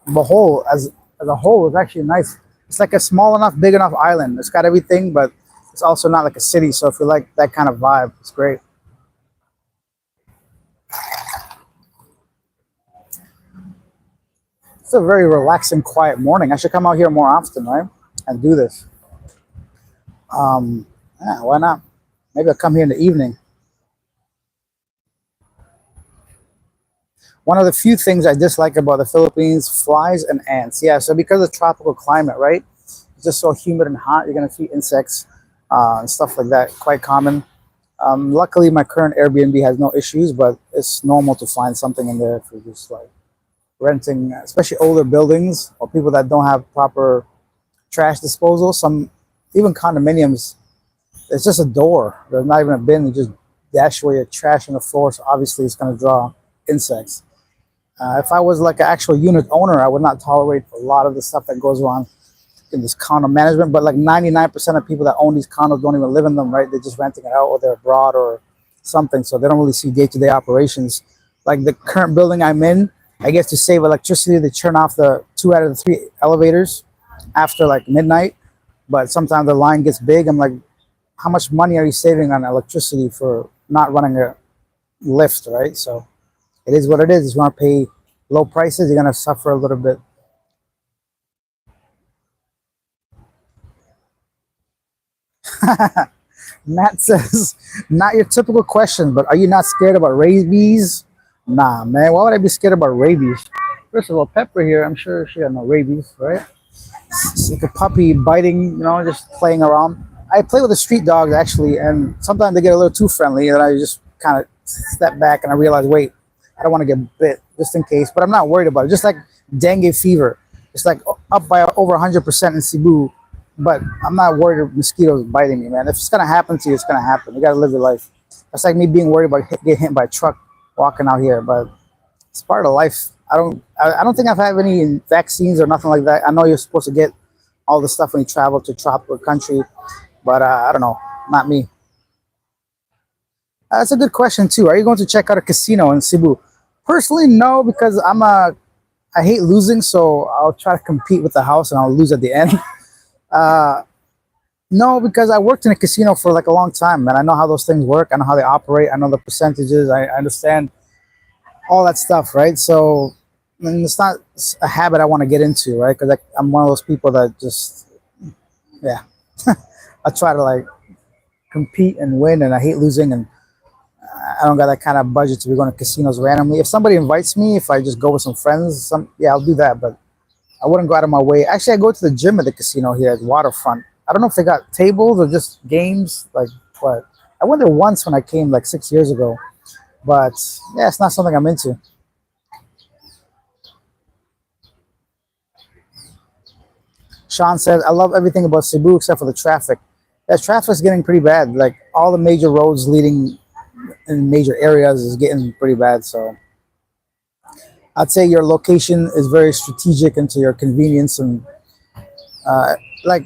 Bohol as a whole is actually nice. It's like a small enough, big enough island. It's got everything, but it's also not like a city. So if you like that kind of vibe, it's great. It's a very relaxing, quiet morning. I should come out here more often, right? And do this. Yeah, why not? Maybe I'll come here in the evening. One of the few things I dislike about the Philippines, flies and ants. Yeah, so because of tropical climate, right? It's just so humid and hot, you're gonna see insects and stuff like that. Quite common. Luckily, my current Airbnb has no issues, but it's normal to find something in there if you're just like renting, especially older buildings or people that don't have proper trash disposal. Some even condominiums, it's just a door. There's not even a bin. You just dash away your trash on the floor. So obviously, it's going to draw insects. If I was like an actual unit owner, I would not tolerate a lot of the stuff that goes on in this condo management. But like 99% of people that own these condos don't even live in them, right? They're just renting it out or they're abroad or something. So they don't really see day-to-day operations. Like the current building I'm in, I guess to save electricity, they turn off the 2 out of the 3 elevators after like midnight. But sometimes the line gets big. I'm like, how much money are you saving on electricity for not running a lift, right? So it is what it is. If you want to pay low prices, you're going to suffer a little bit. Matt says, not your typical question, but are you not scared about rabies? Nah, man. Why would I be scared about rabies? First of all, Pepper here, I'm sure she got no rabies, right? It's like a puppy biting, just playing around. I play with the street dogs actually, and sometimes they get a little too friendly, and I just kind of step back and I realize, wait, I don't want to get bit just in case, but I'm not worried about it. Just like dengue fever, it's like up by over 100% in Cebu, but I'm not worried of mosquitoes biting me, man. If it's gonna happen to you, it's gonna happen. You gotta live your life. That's like me being worried about getting hit by a truck walking out here, but it's part of life. I don't think I've had any vaccines or nothing like that. I know you're supposed to get all the stuff when you travel to tropical country, but I don't know, not me. That's a good question too. Are you going to check out a casino in Cebu? Personally, no, because I hate losing, so I'll try to compete with the house and I'll lose at the end. Uh, no, because I worked in a casino for like a long time, and I know how those things work. I know how they operate. I know the percentages. I understand all that stuff, right? So it's not a habit I want to get into, right? Because I'm one of those people that just, yeah, I try to like compete and win, and I hate losing, and I don't got that kind of budget to be going to casinos randomly. If somebody invites me, if I just go with some friends, yeah, I'll do that, but I wouldn't go out of my way. Actually, I go to the gym at the casino here at Waterfront. I don't know if they got tables or just games, like what. I went there once when I came like 6 years ago, but yeah, it's not something I'm into. Sean says, I love everything about Cebu except for the traffic. Yeah, traffic's getting pretty bad. Like all the major roads leading in major areas is getting pretty bad. So I'd say your location is very strategic into your convenience. And like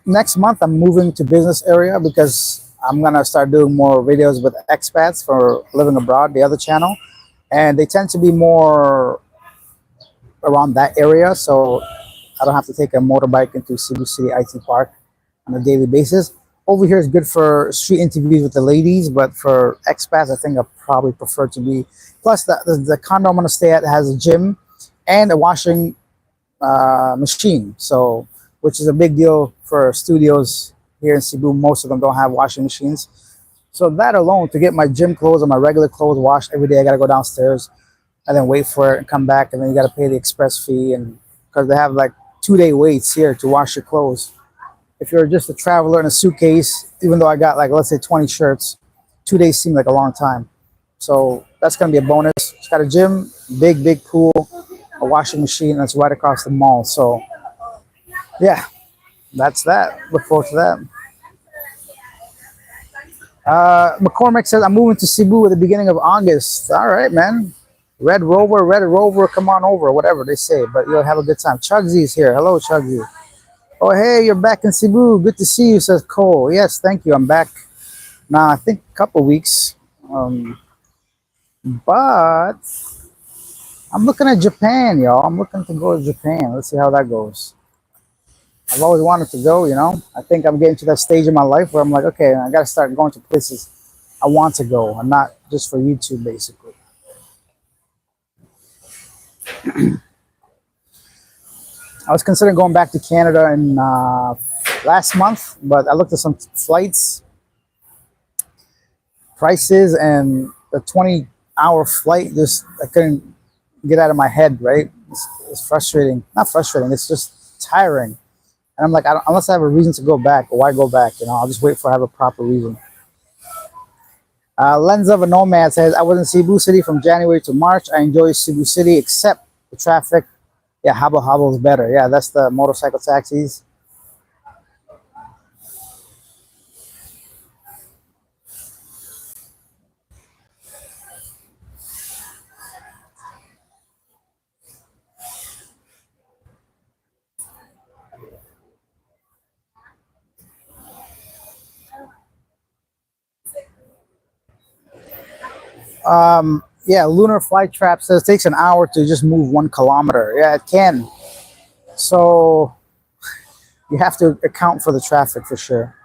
next month, I'm moving to business area because I'm going to start doing more videos with expats for living abroad, the other channel. And they tend to be more around that area. So I don't have to take a motorbike into Cebu City IT Park on a daily basis. Over here is good for street interviews with the ladies, but for expats, I think I probably prefer to be. Plus, the condo I'm going to stay at has a gym and a washing machine, so which is a big deal for studios here in Cebu. Most of them don't have washing machines. So that alone, to get my gym clothes or my regular clothes washed every day, I got to go downstairs and then wait for it and come back, and then you got to pay the express fee, and because they have like 2 day waits here to wash your clothes. If you're just a traveler in a suitcase, even though I got like, let's say 20 shirts, 2 days seem like a long time. So that's going to be a bonus. It's got a gym, big pool, a washing machine that's right across the mall. So yeah, that's that. Look forward to that. McCormick says, I'm moving to Cebu at the beginning of August. All right, man. Red Rover, come on over, whatever they say. But you'll have a good time. Chugsy's here. Hello, Chugsy. Oh, hey, you're back in Cebu. Good to see you, says Cole. Yes, thank you. I'm back now, I think a couple weeks. But I'm looking at Japan, y'all. I'm looking to go to Japan. Let's see how that goes. I've always wanted to go. I think I'm getting to that stage in my life where I'm like, okay, I got to start going to places I want to go and not just for YouTube, basically. I was considering going back to Canada in last month, but I looked at some flights prices, and the 20-hour flight, just I couldn't get out of my head. Right, it's frustrating. Not frustrating. It's just tiring. And I'm like, unless I have a reason to go back, why go back? I'll just wait for I have a proper reason. Lens of a Nomad says, I was in Cebu City from January to March. I enjoy Cebu City except the traffic. Yeah, Habo Habo is better. Yeah, that's the motorcycle taxis. Yeah, Lunar Flight Trap says it takes an hour to just move 1 kilometer. Yeah, it can. So you have to account for the traffic for sure.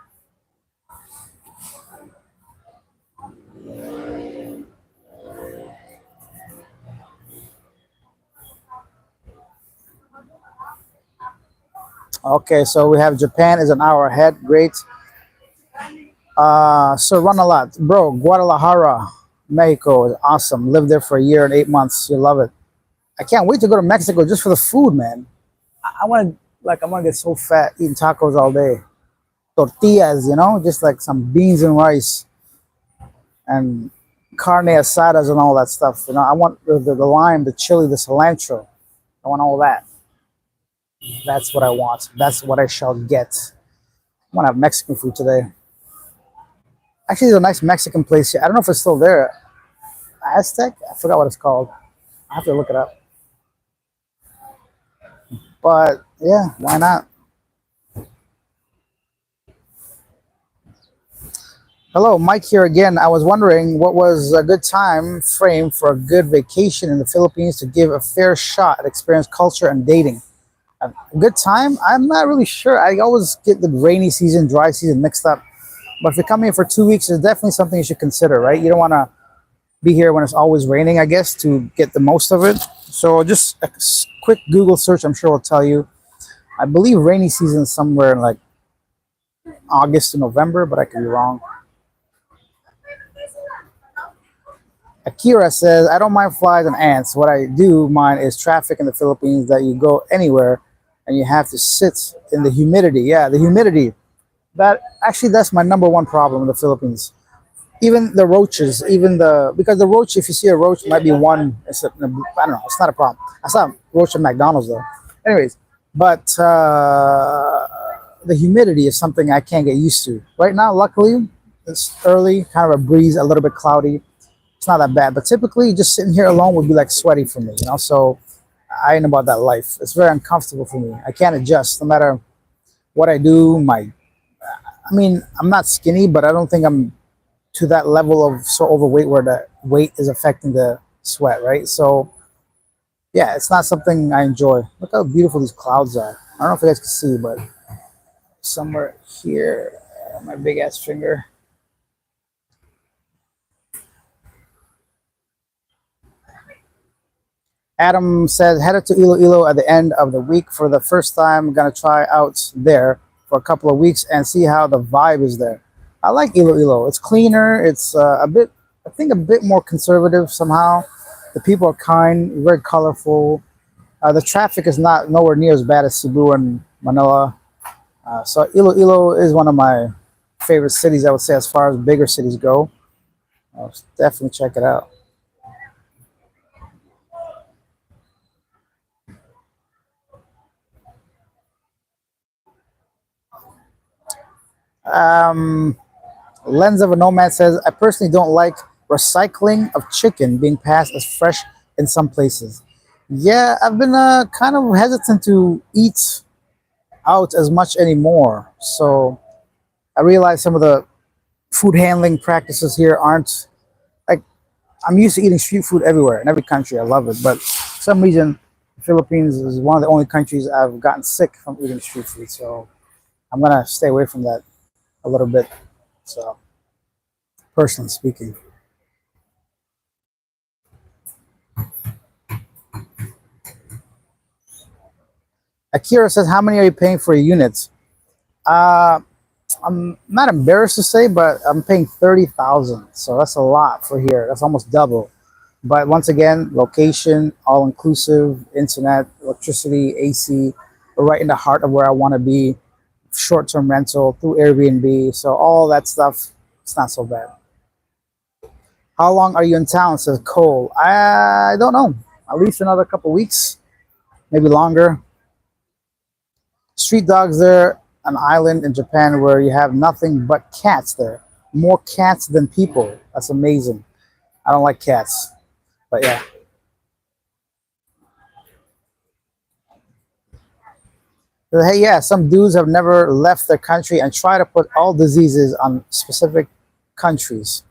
Okay, so we have Japan is an hour ahead. Great. So run a lot, bro. Guadalajara, Mexico is awesome. Lived there for a year and 8 months. You love it. I can't wait to go to Mexico just for the food, man. I want to I want to get so fat eating tacos all day. Tortillas, just like some beans and rice and carne asadas and all that stuff. I want the lime, the chili, the cilantro. I want all that. That's what I want. That's what I shall get. I want to have Mexican food today. Actually, there's a nice Mexican place here. I don't know if it's still there. Aztec? I forgot what it's called. I have to look it up. But yeah, why not? Hello, Mike here again. I was wondering what was a good time frame for a good vacation in the Philippines to give a fair shot at experience culture and dating. A good time? I'm not really sure. I always get the rainy season, dry season mixed up. But if you're coming here for 2 weeks, it's definitely something you should consider, right? You don't want to be here when it's always raining, I guess, to get the most of it. So just a quick Google search, I'm sure will tell you. I believe rainy season is somewhere in like August to November, but I could be wrong. Akira says, I don't mind flies and ants. What I do mind is traffic in the Philippines, that you go anywhere and you have to sit in the humidity. Yeah, the humidity. That's my number one problem in the Philippines. Even the roaches, because the roach, if you see a roach, might be one. I don't know. It's not a problem. I saw a roach at McDonald's though. Anyways, but the humidity is something I can't get used to. Right now, luckily, it's early, kind of a breeze, a little bit cloudy. It's not that bad. But typically, just sitting here alone would be like sweaty for me. So I ain't about that life. It's very uncomfortable for me. I can't adjust no matter what I do. I'm not skinny, but I don't think I'm to that level of so overweight where the weight is affecting the sweat, right? So yeah, it's not something I enjoy. Look how beautiful these clouds are. I don't know if you guys can see, but somewhere here, my big ass finger. Adam said, headed to Iloilo at the end of the week for the first time. I'm gonna try out there for a couple of weeks and see how the vibe is there. I like Iloilo. It's cleaner. It's I think, a bit more conservative somehow. The people are kind, very colorful. The traffic is not nowhere near as bad as Cebu and Manila. So Iloilo is one of my favorite cities, I would say, as far as bigger cities go. I'll definitely check it out. Um, Lens of a Nomad says, I personally don't like recycling of chicken being passed as fresh in some places. Yeah, I've been kind of hesitant to eat out as much anymore. So I realize some of the food handling practices here aren't like, I'm used to eating street food everywhere in every country. I love it. But for some reason, the Philippines is one of the only countries I've gotten sick from eating street food. So I'm going to stay away from that a little bit. So, personally speaking. Akira says, how many are you paying for a unit? Uh, I'm not embarrassed to say, but I'm paying 30,000, so that's a lot for here. That's almost double. But once again, location, all inclusive, internet, electricity, AC, right in the heart of where I want to be. Short term rental through Airbnb, so all that stuff, it's not so bad. How long are you in town? Says Cole. I don't know. At least another couple weeks, maybe longer. Street dogs there, an island in Japan where you have nothing but cats there. More cats than people. That's amazing. I don't like cats, but yeah. Hey, yeah, some dudes have never left their country and try to put all diseases on specific countries.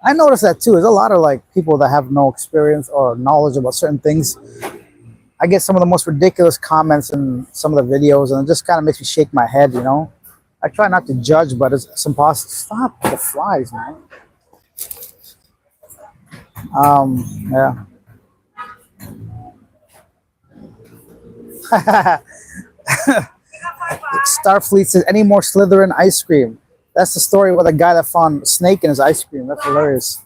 I noticed that too. There's a lot of like people that have no experience or knowledge about certain things. I get some of the most ridiculous comments in some of the videos, and it just kind of makes me shake my head. I try not to judge, but it's impossible. Stop the flies, man. Yeah. Starfleet says, any more Slytherin ice cream? That's the story with a guy that found snake in his ice cream. That's hilarious.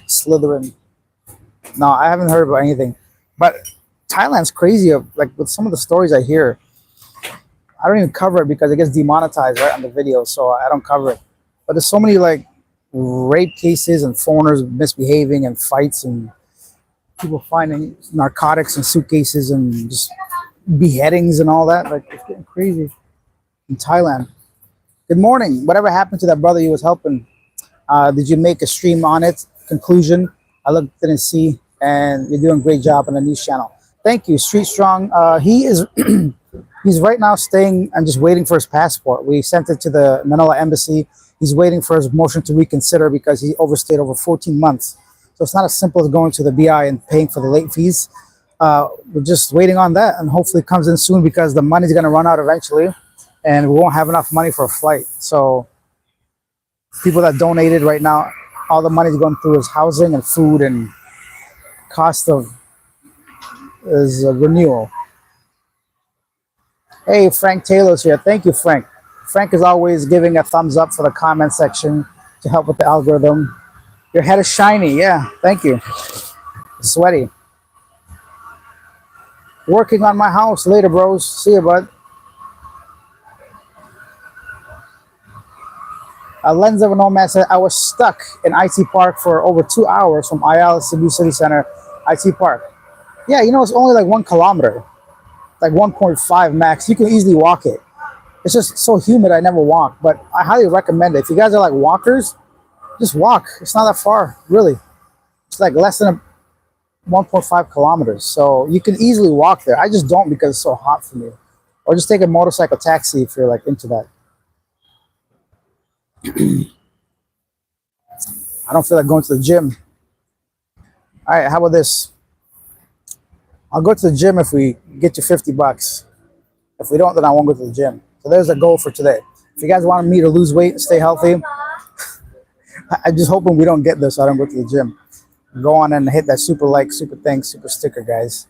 Slytherin. No, I haven't heard about anything. But Thailand's crazy. Like with some of the stories I hear, I don't even cover it because it gets demonetized right on the video, so I don't cover it. But there's so many like rape cases and foreigners misbehaving and fights and people finding narcotics in suitcases and just beheadings and all that. Like it's getting crazy in Thailand. Good morning. Whatever happened to that brother you was helping? Did you make a stream on it? Conclusion. I looked, didn't see, and you're doing a great job on the news channel. Thank you, Street Strong. He is he's right now staying and just waiting for his passport. We sent it to the Manila embassy. He's waiting for his motion to reconsider because he overstayed over 14 months. So it's not as simple as going to the BI and paying for the late fees. We're just waiting on that, and hopefully it comes in soon because the money's going to run out eventually, and we won't have enough money for a flight. So people that donated right now, all the money's going through his housing and food and cost of his renewal. Hey, Frank Taylor's here. Thank you, Frank. Frank is always giving a thumbs up for the comment section to help with the algorithm. Your head is shiny. Yeah, thank you. Sweaty. Working on my house later, bros. See you, bud. A lens of a nomad said, I was stuck in IT Park for over 2 hours from Ayala Cebu City Center, IT Park. Yeah, it's only like 1 kilometer, like 1.5 max. You can easily walk it. It's just so humid, I never walk, but I highly recommend it. If you guys are like walkers, just walk. It's not that far, really. It's like less than 1.5 kilometers. So you can easily walk there. I just don't because it's so hot for me. Or just take a motorcycle taxi if you're like into that. I don't feel like going to the gym. All right, how about this? I'll go to the gym if we get to 50 bucks. If we don't, then I won't go to the gym. So there's a goal for today. If you guys want me to lose weight and stay healthy, I'm just hoping we don't get this so I don't go to the gym. Go on and hit that super like, super thanks, super sticker, guys.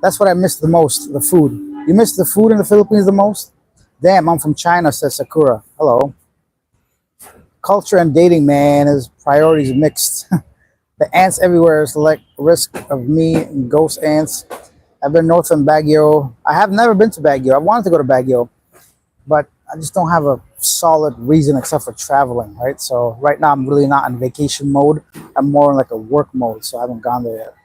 That's what I miss the most, the food. You miss the food in the Philippines the most? Damn, I'm from China, says Sakura. Hello. Culture and dating, man, his priorities mixed. The ants everywhere is like risk of me and ghost ants. I've been north in Baguio. I have never been to Baguio. I wanted to go to Baguio, but I just don't have a solid reason except for traveling, right? So right now I'm really not in vacation mode. I'm more in like a work mode, so I haven't gone there yet.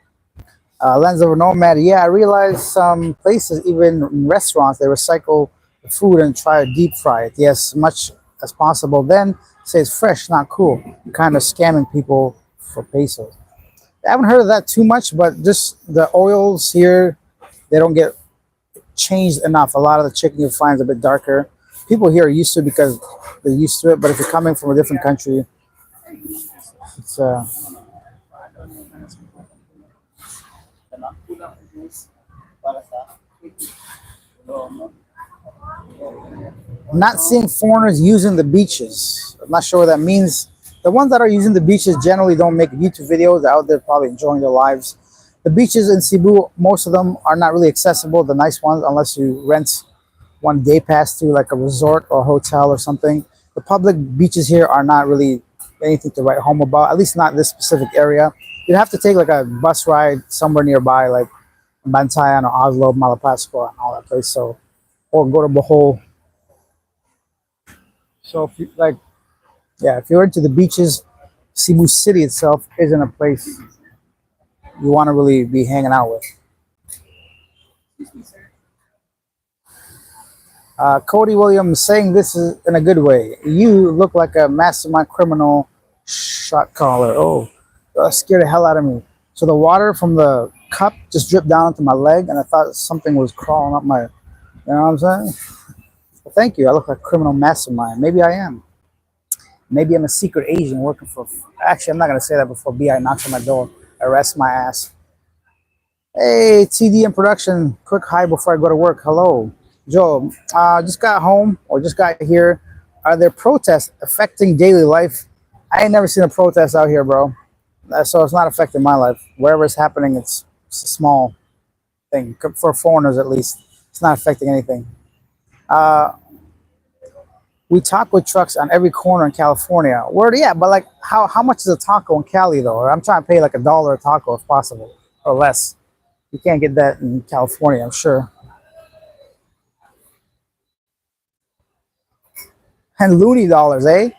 Lens of a Nomad. Yeah, I realized some places, even in restaurants, they recycle the food and try to deep fry it. Yes, much as possible. Then say it's fresh, not cool. You're kind of scamming people for pesos. I haven't heard of that too much, but just the oils here, they don't get changed enough. A lot of the chicken you find is a bit darker. People here are used to it because they're used to it, but if you're coming from a different country, it's not seeing foreigners using the beaches. I'm not sure what that means. The ones that are using the beaches generally don't make YouTube videos. They're out there probably enjoying their lives. The beaches in Cebu, most of them are not really accessible, the nice ones, unless you rent one day pass through like a resort or hotel or something. The public beaches here are not really anything to write home about, at least not this specific area. You'd have to take like a bus ride somewhere nearby, like Bantayan or Oslo, Malapascua, and all that place. So, or go to Bohol. So if you like, yeah, if you're into the beaches, Cebu City itself isn't a place you want to really be hanging out with. Excuse me, sir. Cody Williams saying this is in a good way. You look like a mastermind criminal shot caller. Oh, that scared the hell out of me. So the water from the cup just dripped down into my leg, and I thought something was crawling up my. You know what I'm saying? Well, thank you. I look like a criminal mastermind. Maybe I am. Maybe I'm a secret agent working for. Actually, I'm not gonna say that before BI knocks on my door, arrest my ass. Hey, TD in production. Quick hi before I go to work. Hello, Joe. Just got home or just got here. Are there protests affecting daily life? I ain't never seen a protest out here, bro. So it's not affecting my life. Wherever it's happening, it's a small thing for foreigners at least. It's not affecting anything. Uh, we taco trucks on every corner in California. Word, yeah, but like, how much is a taco in Cali though? I'm trying to pay like $1 a taco if possible, or less. You can't get that in California, I'm sure. And loony dollars, eh?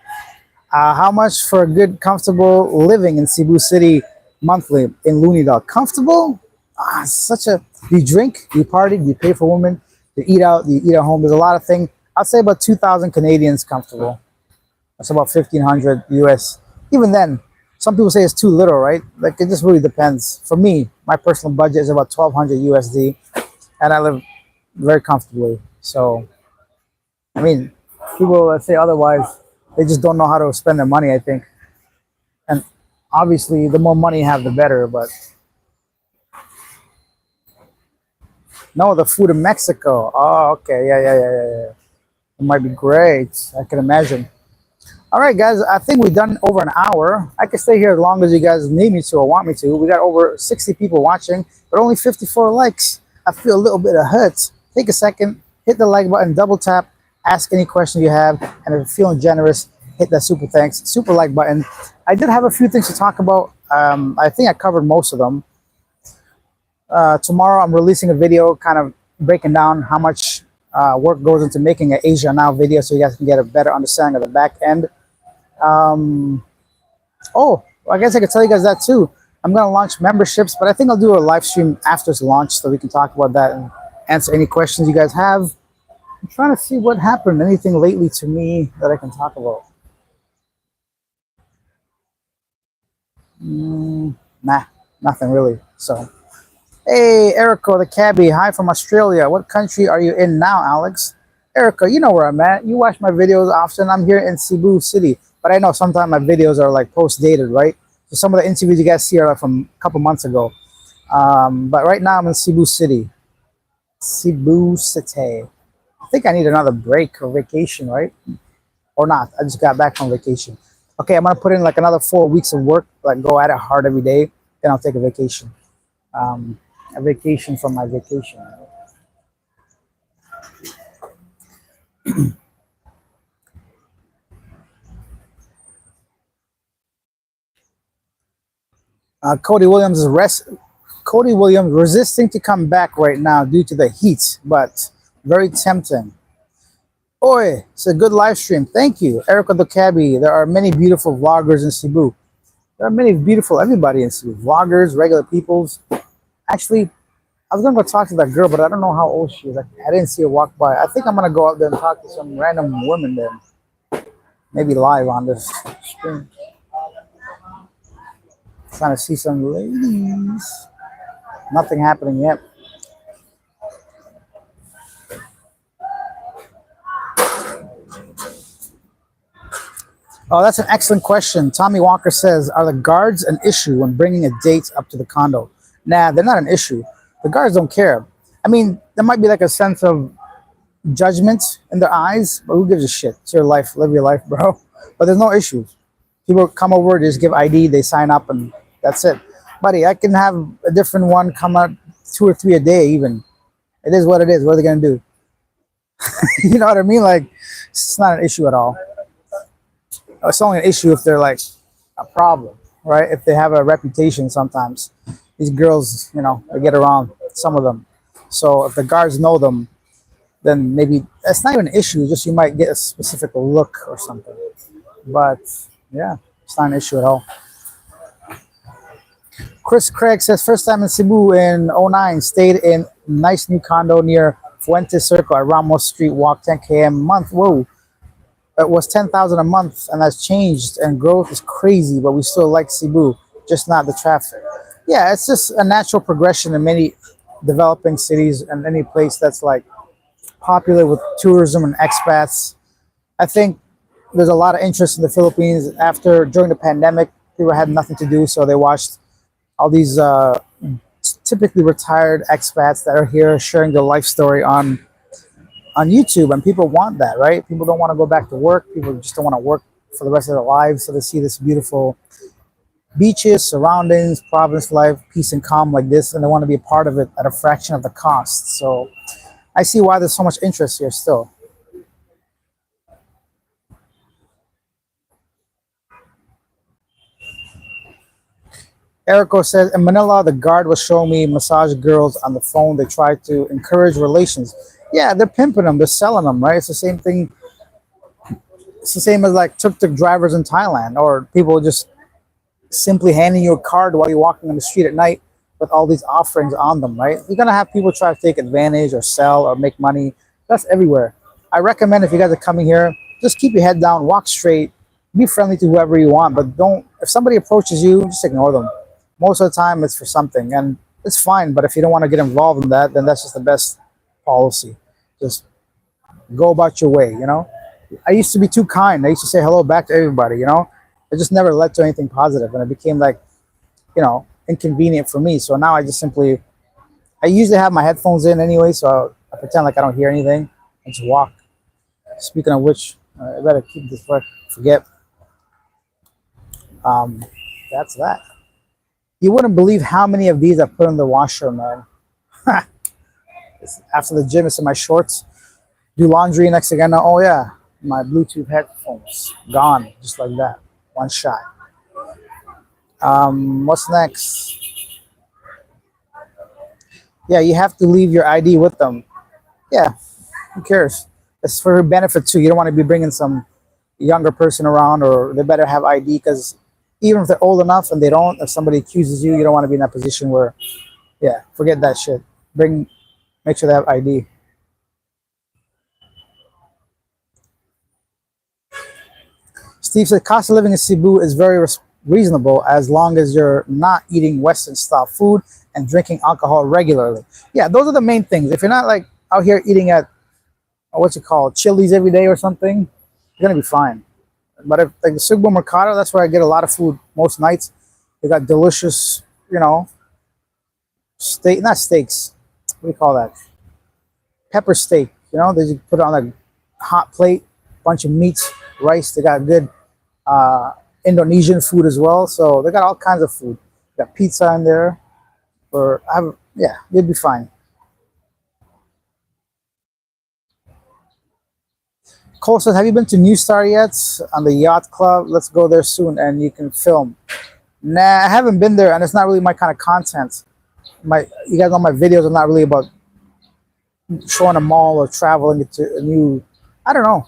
How much for a good, comfortable living in Cebu City monthly in loony dollars? Comfortable? Such a. You drink, you party, you pay for women, you eat out, you eat at home. There's a lot of things. I'd say about 2,000 Canadians comfortable. That's about 1,500 US. Even then, some people say it's too little, right? Like it just really depends. For me, my personal budget is about 1,200 USD, and I live very comfortably. So, I mean, people that say otherwise, they just don't know how to spend their money, I think. And obviously, the more money you have, the better. But no, the food in Mexico. Oh, okay, yeah. It might be great. I can imagine. All right, guys, I think we've done over an hour. I can stay here as long as you guys need me to or want me to. We got over 60 people watching, but only 54 likes. I feel a little bit of hurt. Take a second, hit the like button, double tap, ask any question you have, and if you're feeling generous, hit that super thanks, super like button. I did have a few things to talk about. I think I covered most of them. Tomorrow, I'm releasing a video kind of breaking down how much work goes into making an Asia Now video so you guys can get a better understanding of the back end. Oh, I guess I could tell you guys that too. I'm going to launch memberships, but I think I'll do a live stream after it's launched so we can talk about that and answer any questions you guys have. I'm trying to see what happened, anything lately to me that I can talk about. Nah, nothing really. So, hey, Erica, the cabbie. Hi from Australia. What country are you in now, Alex? Erica, you know where I'm at. You watch my videos often. I'm here in Cebu City. But I know sometimes my videos are like post-dated, right? So some of the interviews you guys see are from a couple months ago. But right now I'm in Cebu City. Cebu City. I think I need another break or vacation, right? Or not. I just got back from vacation. Okay, I'm going to put in like another 4 weeks of work, like go at it hard every day. Then I'll take a vacation. A vacation from my vacation. Cody Williams Cody Williams resisting to come back right now due to the heat, but very tempting. Oi, it's a good live stream. Thank you, Erica the cabbie. There are many beautiful vloggers in Cebu. There are many beautiful everybody in Cebu. Vloggers, regular peoples. Actually, I was gonna go talk to that girl, but I don't know how old she is. I didn't see her walk by. I think I'm gonna go out there and talk to some random women there. Maybe live on this stream. Trying to see some ladies. Nothing happening yet. Oh, that's an excellent question. Tommy Walker says, are the guards an issue when bringing a date up to the condo? Nah, they're not an issue. The guards don't care. I mean, there might be like a sense of judgment in their eyes, but who gives a shit? It's your life. Live your life, bro. But there's no issues. People come over, they just give ID, they sign up, and that's it. buddy, I can have a different one come out 2 or 3 a day. Even it is what it is. What are they gonna do? You know what I mean? Like, it's not an issue at all. It's only an issue if they're like a problem, right? If they have a reputation, sometimes these girls, they get around, some of them. So if the guards know them, then maybe that's not even an issue. Just you might get a specific look or something. But yeah, it's not an issue at all. Chris Craig says first time in Cebu in '09. Stayed in nice new condo near Fuentes Circle at Ramos Street. Walk 10 km a month. Whoa. It was 10,000 a month, and that's changed. And growth is crazy, but we still like Cebu, just not the traffic. Yeah, it's just a natural progression in many developing cities and any place that's like popular with tourism and expats. I think there's a lot of interest in the Philippines after during the pandemic. People had nothing to do, so they watched all these typically retired expats that are here sharing their life story on YouTube, and people want that, right? People don't want to go back to work. People just don't want to work for the rest of their lives, so they see this beautiful beaches, surroundings, province life, peace and calm like this, and they want to be a part of it at a fraction of the cost. So I see why there's so much interest here still. Erico says, in Manila, the guard was showing me massage girls on the phone. They try to encourage relations. Yeah, they're pimping them. They're selling them, right? It's the same thing. It's the same as like tuk-tuk drivers in Thailand, or people just simply handing you a card while you're walking on the street at night with all these offerings on them, right? You're going to have people try to take advantage or sell or make money. That's everywhere. I recommend if you guys are coming here, just keep your head down, walk straight, be friendly to whoever you want, but don't, if somebody approaches you, just ignore them. Most of the time it's for something, and it's fine, but if you don't want to get involved in that, then that's just the best policy. Just go about your way. I used to be too kind. I used to say hello back to everybody. It just never led to anything positive, and it became like, inconvenient for me. So now I usually have my headphones in anyway, so I pretend like I don't hear anything and just walk. Speaking of which, I better keep this before I forget. That's that. You wouldn't believe how many of these I put in the washer, man. After the gym, it's in my shorts. Do laundry next again. Oh yeah, my Bluetooth headphones gone, just like that, one shot. What's next? Yeah, you have to leave your ID with them. Yeah, who cares? It's for benefit too. You don't want to be bringing some younger person around, or they better have ID, because even if they're old enough and they don't, if somebody accuses you, you don't want to be in that position where, yeah, forget that shit. Make sure they have ID. Steve said, cost of living in Cebu is very reasonable as long as you're not eating Western style food and drinking alcohol regularly. Yeah, those are the main things. If you're not like out here eating at, what's it called, Chili's every day or something, you're going to be fine. But if like the Cebu Mercado, that's where I get a lot of food most nights. They got delicious, steak, not steaks. What do you call that? Pepper steak. They just put it on a hot plate, bunch of meats, rice. They got good Indonesian food as well. So they got all kinds of food. They got pizza in there. Yeah, you'll be fine. Cole says, have you been to New Star yet on the yacht club? Let's go there soon and you can film. Nah, I haven't been there, and it's not really my kind of content. You guys know my videos are not really about showing a mall or traveling to a new, I don't know.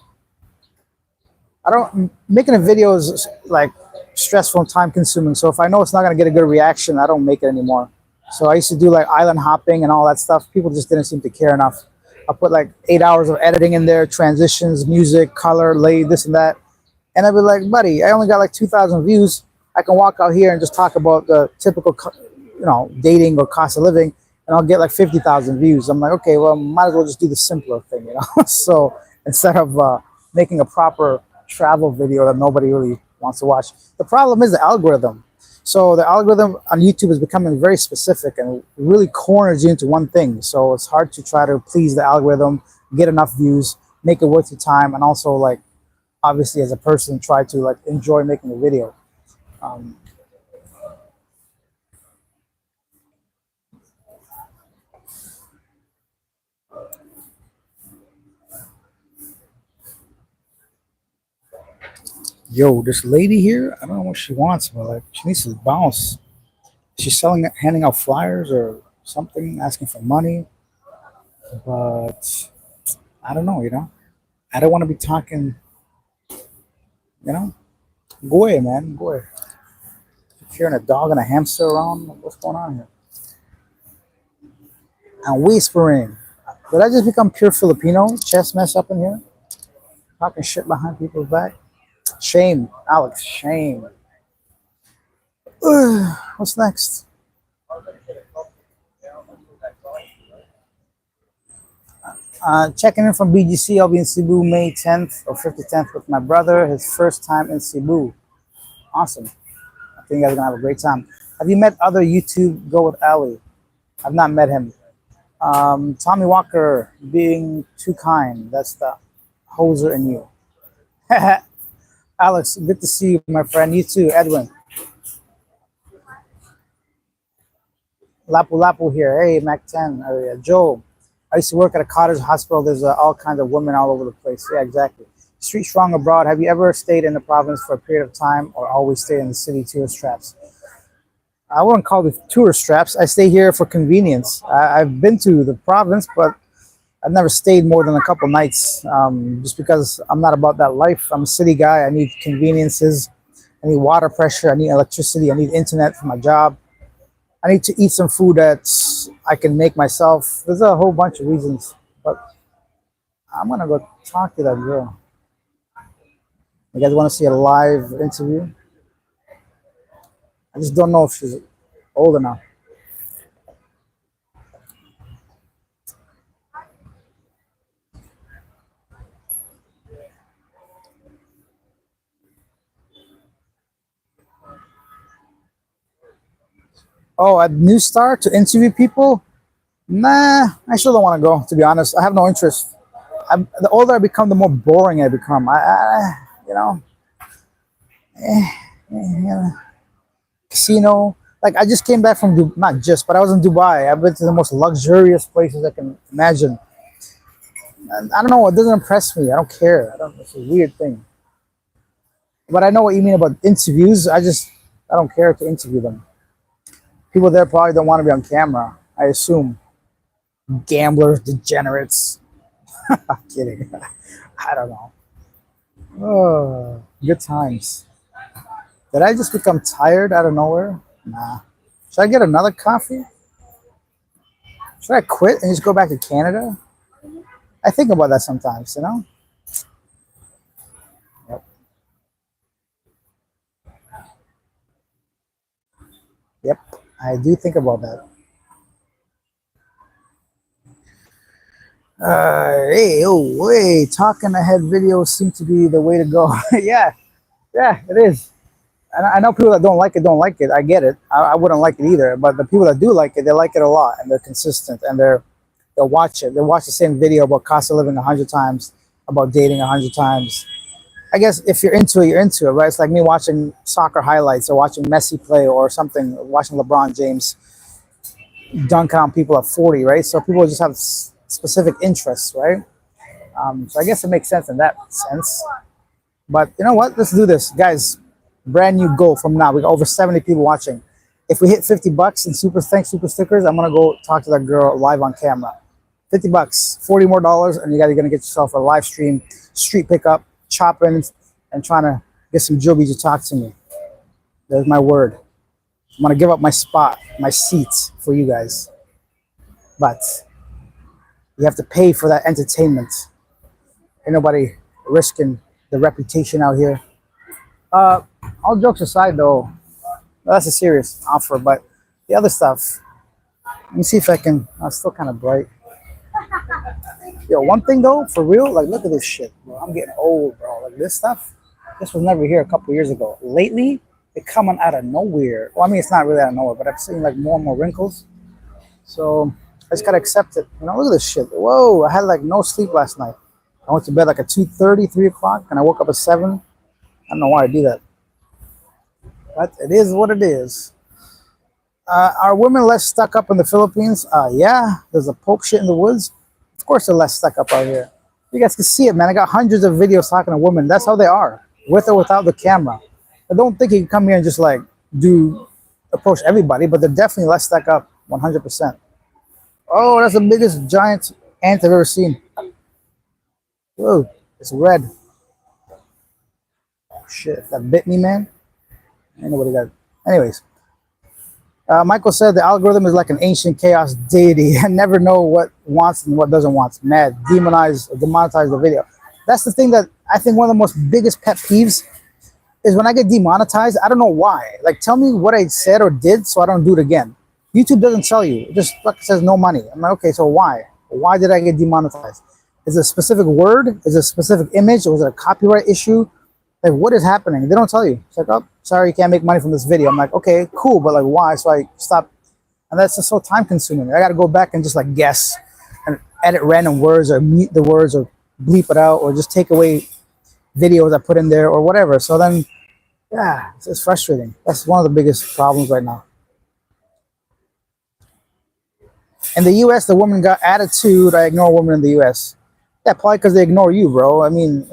Making a video is like stressful and time consuming. So if I know it's not going to get a good reaction, I don't make it anymore. So I used to do like island hopping and all that stuff. People just didn't seem to care enough. I put like 8 hours of editing in there, transitions, music, color, lay, this and that. And I'd be like, buddy, I only got like 2,000 views. I can walk out here and just talk about the typical, dating or cost of living, and I'll get like 50,000 views. I'm like, okay, well, might as well just do the simpler thing. So instead of making a proper travel video that nobody really wants to watch. The problem is the algorithm. So the algorithm on YouTube is becoming very specific and really corners you into one thing. So it's hard to try to please the algorithm, get enough views, make it worth your time, and also like obviously as a person try to like enjoy making a video. Yo, this lady here, I don't know what she wants, but like she needs to bounce. She's selling, handing out flyers or something, asking for money. But I don't know, you know. I don't want to be talking, you know. Go away, man. Go away. Hearing a dog and a hamster around. What's going on here? I'm whispering. Did I just become pure Filipino? Chest mess up in here? Talking shit behind people's back? Shame, Alex. Shame. Ugh, what's next? Checking in from BGC. I'll be in Cebu May 10th or 10th with my brother. His first time in Cebu. Awesome. I think you guys are gonna have a great time. Have you met other YouTube Go with Ali? I've not met him. Tommy Walker, being too kind. That's the hoser in you. Alex, good to see you, my friend. You too, Edwin. Lapu Lapu here. Hey, Mac 10 area. Joe, I used to work at a cottage hospital. There's all kinds of women all over the place. Yeah, exactly. Street Strong Abroad. Have you ever stayed in the province for a period of time or always stay in the city tourist traps? I wouldn't call it tourist traps. I stay here for convenience. I've been to the province, but I've never stayed more than a couple nights just because I'm not about that life. I'm a city guy. I need conveniences. I need water pressure. I need electricity. I need internet for my job. I need to eat some food that I can make myself. There's a whole bunch of reasons, but I'm gonna go talk to that girl. You guys want to see a live interview? I just don't know if she's old enough. Oh, at New Star to interview people? Nah, I still don't want to go. To be honest, I have no interest. The older I become, the more boring I become. You know, yeah. Casino. Like I just came back from not just, but I was in Dubai. I've been to the most luxurious places I can imagine. And I don't know. It doesn't impress me. I don't care. I don't. It's a weird thing. But I know what you mean about interviews. I don't care to interview them. People there probably don't want to be on camera. I assume gamblers, degenerates. I'm kidding. I don't know. Oh, good times. Did I just become tired out of nowhere? Nah. Should I get another coffee? Should I quit and just go back to Canada? I think about that sometimes, you know? Yep. Yep. I do think about that. Hey, oh, hey, talking ahead videos seem to be the way to go. Yeah, yeah, it is. And I know people that don't like it, don't like it. I get it. I wouldn't like it either. But the people that do like it, they like it a lot, and they're consistent, and they'll watch it. They'll watch the same video about cost of living 100 times, about dating 100 times. I guess if you're into it, you're into it, right? It's like me watching soccer highlights or watching Messi play or something, watching LeBron James dunk on people at 40, right? So people just have specific interests, right? So I guess it makes sense in that sense. But you know what? Let's do this, guys. Brand new goal from now. We got over 70 people watching. If we hit 50 bucks in super thanks, super stickers, I'm gonna go talk to that girl live on camera. 50 bucks, 40 more dollars, and you guys are gonna get yourself a live stream, street pickup, chopping, and trying to get some jobbies to talk to me. There's my word. I'm gonna give up my spot, my seats for you guys. But you have to pay for that entertainment. Ain't nobody risking the reputation out here. All jokes aside, though, that's a serious offer. But the other stuff, let me see if I can. It's still kind of bright. Yo, one thing though, for real, like look at this shit, bro. I'm getting old, bro. Like this stuff, this was never here a couple years ago. Lately, it's coming out of nowhere. Well, I mean, it's not really out of nowhere, but I've seen like more and more wrinkles. So I just gotta accept it. You know, look at this shit. Whoa, I had like no sleep last night. I went to bed like at 2:30, 3 o'clock, and I woke up at 7. I don't know why I do that. But it is what it is. Are women less stuck up in the Philippines? Yeah, there's a Pope shit in the woods. Of course they're less stuck up out here. You guys can see it, man. I got hundreds of videos talking to women. That's how they are. with or without the camera. I don't think you can come here and just like approach everybody, but they're definitely less stuck up, 100%. Oh, that's the biggest giant ant I've ever seen. Whoa, it's red. Shit, that bit me, man. I know what it got. Anyways, Michael said the algorithm is like an ancient chaos deity and never know what wants and what doesn't want. Mad, demonetize the video. That's the thing that I think one of the most biggest pet peeves is when I get demonetized. I don't know why. Like, tell me what I said or did so I don't do it again. YouTube doesn't tell you. It just like says no money. I'm like, okay, so why? Why did I get demonetized? Is it a specific word? Is it a specific image? Or was it a copyright issue? Like, what is happening? They don't tell you. It's like, oh, sorry, you can't make money from this video. I'm like, okay, cool, but like, why? So I stop, and that's just so time consuming. I got to go back and just like guess and edit random words or mute the words or bleep it out or just take away videos I put in there or whatever. So then, yeah, it's frustrating. That's one of the biggest problems right now. In the U.S., the woman got attitude. I ignore women in the U.S. Yeah, probably because they ignore you, bro. I mean,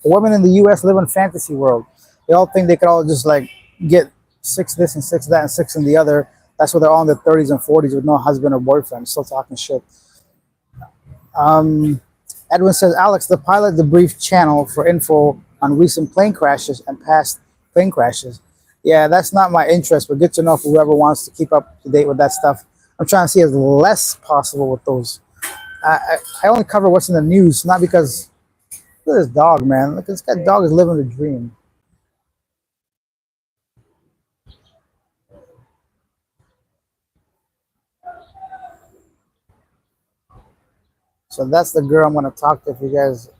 women in the U.S. live in a fantasy world. They all think they could all just like get 6 this and 6 that and 6 and the other. That's why they're all in their 30s and 40s with no husband or boyfriend, still talking shit. Edwin says, Alex, the pilot debrief channel for info on recent plane crashes and past plane crashes. Yeah, that's not my interest, but good to know for whoever wants to keep up to date with that stuff. I'm trying to see as less possible with those. I only cover what's in the news, not because look at this dog, man. Look, this guy dog is living the dream. So that's the girl I'm gonna talk to if you guys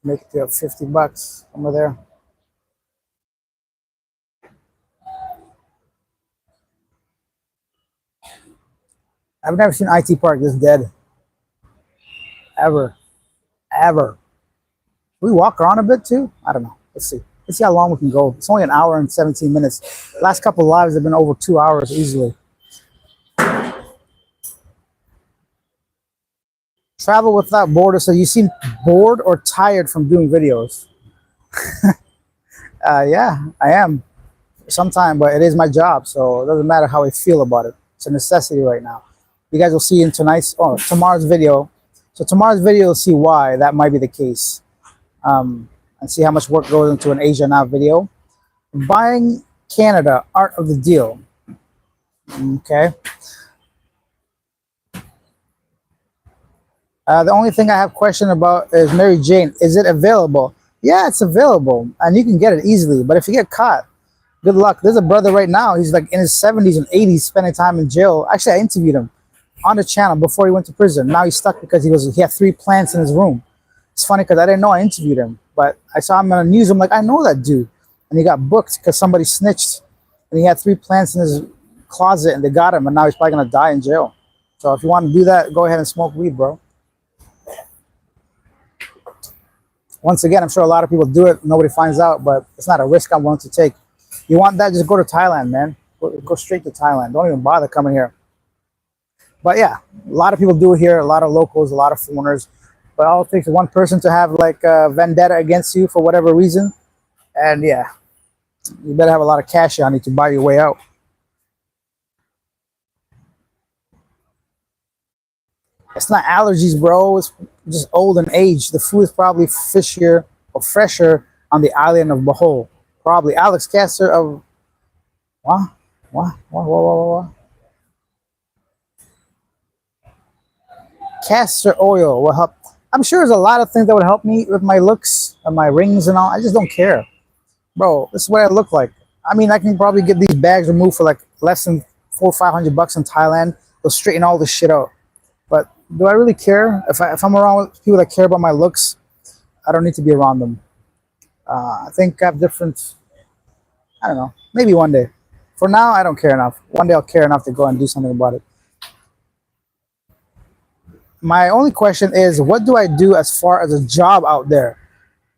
make it to $50 over there. I've never seen IT Park this dead. Ever. Ever. We walk around a bit too? I don't know. Let's see. Let's see how long we can go. It's only an hour and 17 minutes. Last couple of lives have been over 2 hours easily. Travel without borders. So you seem bored or tired from doing videos? Yeah, I am. Sometime, but it is my job, so it doesn't matter how I feel about it. It's a necessity right now. You guys will see in tomorrow's video. So tomorrow's video will see why that might be the case. And see how much work goes into an Asia Now video. Buying Canada, art of the deal. Okay. The only thing I have question about is Mary Jane. Is it available? Yeah, it's available, and you can get it easily. But if you get caught, good luck. There's a brother right now. He's like in his 70s and 80s, spending time in jail. Actually, I interviewed him on the channel before he went to prison. Now he's stuck because he had 3 plants in his room. It's funny because I didn't know I interviewed him, but I saw him on the news. I'm like, I know that dude, and he got booked because somebody snitched, and he had 3 plants in his closet, and they got him, and now he's probably gonna die in jail. So if you want to do that, go ahead and smoke weed, bro. Once again, I'm sure a lot of people do it. Nobody finds out, but it's not a risk I'm willing to take. You want that, just go to Thailand, man. Go straight to Thailand. Don't even bother coming here. But yeah, a lot of people do it here. A lot of locals, a lot of foreigners. But all it takes is one person to have like a vendetta against you for whatever reason. And yeah, you better have a lot of cash on you to buy your way out. It's not allergies, bro. It's just old and age. The food is probably fishier or fresher on the island of Bohol. Probably. Alex Caster of what? Castor oil will help. I'm sure there's a lot of things that would help me with my looks and my rings and all. I just don't care. Bro, this is what I look like. I mean, I can probably get these bags removed for like less than $400 or $500 in Thailand. They'll straighten all this shit out. But do I really care? If I'm around with people that care about my looks, I don't need to be around them. I think I have different, I don't know, maybe one day. For now, I don't care enough. One day I'll care enough to go and do something about it. My only question is, what do I do as far as a job out there?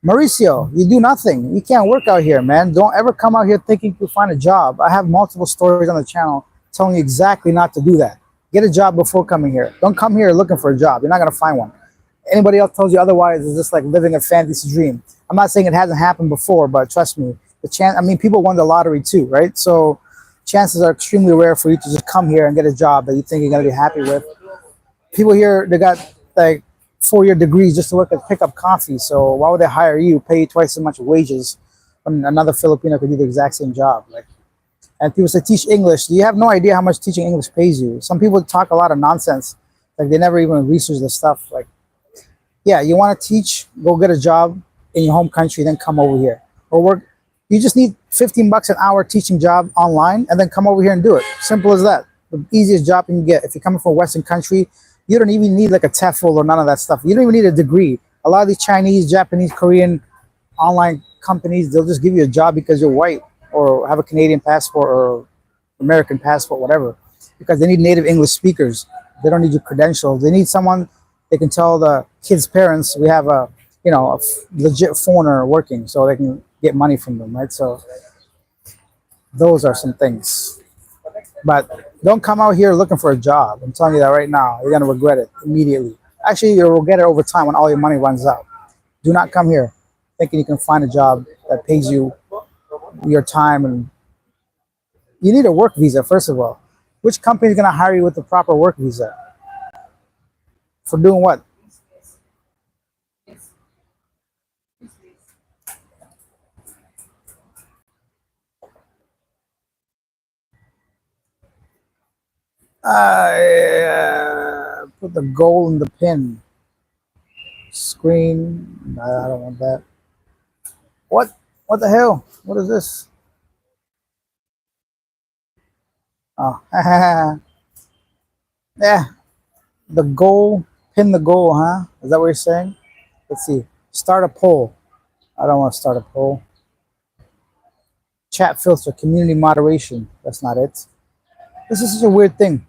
Mauricio, you do nothing. You can't work out here, man. Don't ever come out here thinking you'll find a job. I have multiple stories on the channel telling you exactly not to do that. Get a job before coming here. Don't come here looking for a job. You're not going to find one. Anybody else tells you otherwise is just like living a fantasy dream. I'm not saying it hasn't happened before, but trust me, the chance. I mean, people won the lottery too, right? So chances are extremely rare for you to just come here and get a job that you think you're gonna be happy with. People here, they got like 4-year degrees just to work at pick up coffee. So why would they hire you, pay you twice as much wages when another Filipino could do the exact same job? Like, and people say teach English. You have no idea how much teaching English pays you. Some people talk a lot of nonsense, like they never even research the stuff. Like, yeah, you want to teach, go get a job in your home country, then come over here or work. You just need 15 bucks an hour teaching job online, and then come over here and do it. Simple as that. The easiest job you can get. If you're coming from a Western country, you don't even need like a TEFL or none of that stuff. You don't even need a degree. A lot of these Chinese, Japanese, Korean online companies, they'll just give you a job because you're white or have a Canadian passport or American passport, whatever, because they need native English speakers. They don't need your credentials. They need someone they can tell the kids' parents we have a legit foreigner working, so they can get money from them, right? So those are some things. But don't come out here looking for a job. I'm telling you that right now. You're gonna regret it immediately. Actually, you'll regret it over time when all your money runs out. Do not come here thinking you can find a job that pays you your time, and you need a work visa first of all. Which company is gonna hire you with the proper work visa? For doing what? Put the goal in the pin. Screen. I don't want that. What? What the hell? What is this? Oh, yeah. The goal. Pin the goal, huh? Is that what you're saying? Let's see. Start a poll. I don't want to start a poll. Chat filter. Community moderation. That's not it. This is such a weird thing.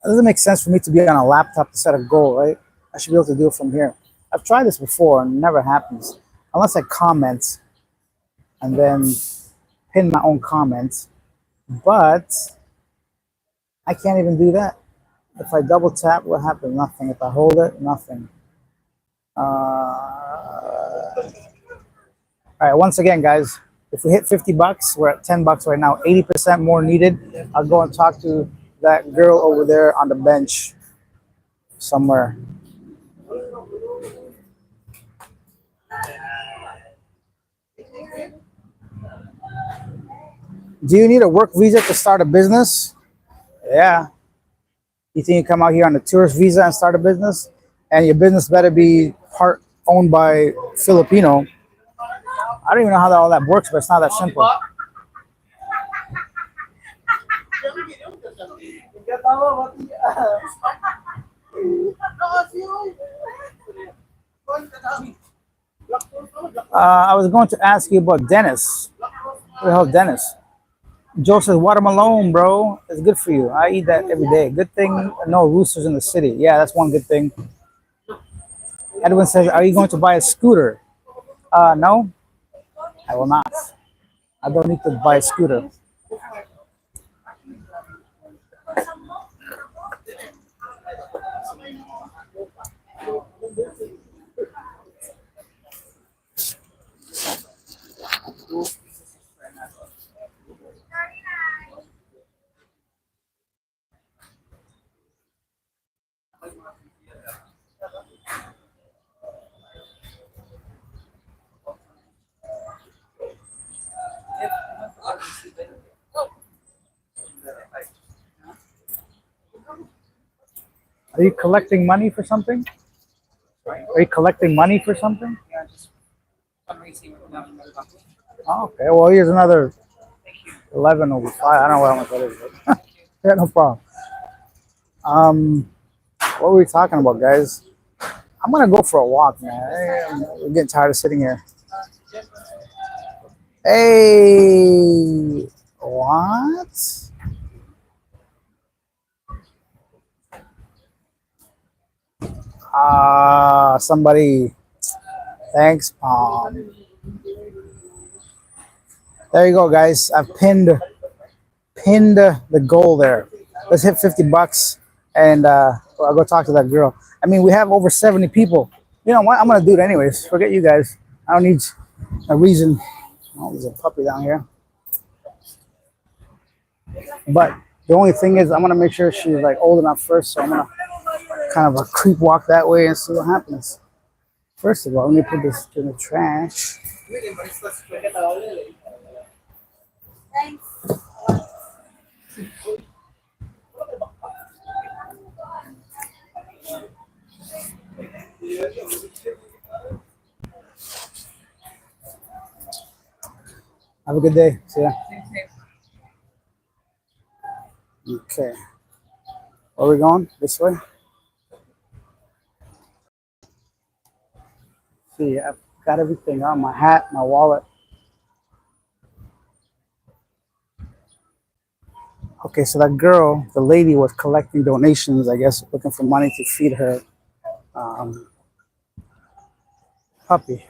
It doesn't make sense for me to be on a laptop to set a goal, right? I should be able to do it from here. I've tried this before and it never happens. Unless I comment and then pin my own comments. But I can't even do that. If I double tap, what happens? Nothing. If I hold it, nothing. All right, once again, guys, if we hit 50 bucks, we're at 10 bucks right now, 80% more needed. I'll go and talk to that girl over there on the bench somewhere. Do you need a work visa to start a business? Yeah. You think you come out here on a tourist visa and start a business? And your business better be part owned by Filipino. I don't even know how all that works, but it's not that simple. I was going to ask you about Dennis. Who the hell, Dennis? Joe says watermelon, bro. It's good for you. I eat that every day. Good thing no roosters in the city. Yeah, that's one good thing. Edwin says, are you going to buy a scooter? No, I will not. I don't need to buy a scooter. Are you collecting money for something? Are you collecting money for something? Yeah, just fundraising. Oh, okay. Well, here's another 11 over 5. I don't know how much that is. But yeah, no problem. What were we talking about, guys? I'm gonna go for a walk, man. I'm getting tired of sitting here. Hey, what? Somebody. Thanks, Palm. There you go, guys. I've pinned the goal there. Let's hit 50 bucks, and I'll go talk to that girl. I mean, we have over 70 people. You know what? I'm gonna do it anyways. Forget you guys. I don't need a reason. Oh, there's a puppy down here. But the only thing is, I'm gonna make sure she's like old enough first. So I'm gonna kind of a creep walk that way and see what happens. First of all, let me put this in the trash. Thanks. Have a good day. See ya. Okay. Where are we going? This way? See, I've got everything on my hat, my wallet. Okay, so that girl, the lady, was collecting donations, I guess, looking for money to feed her um, puppy.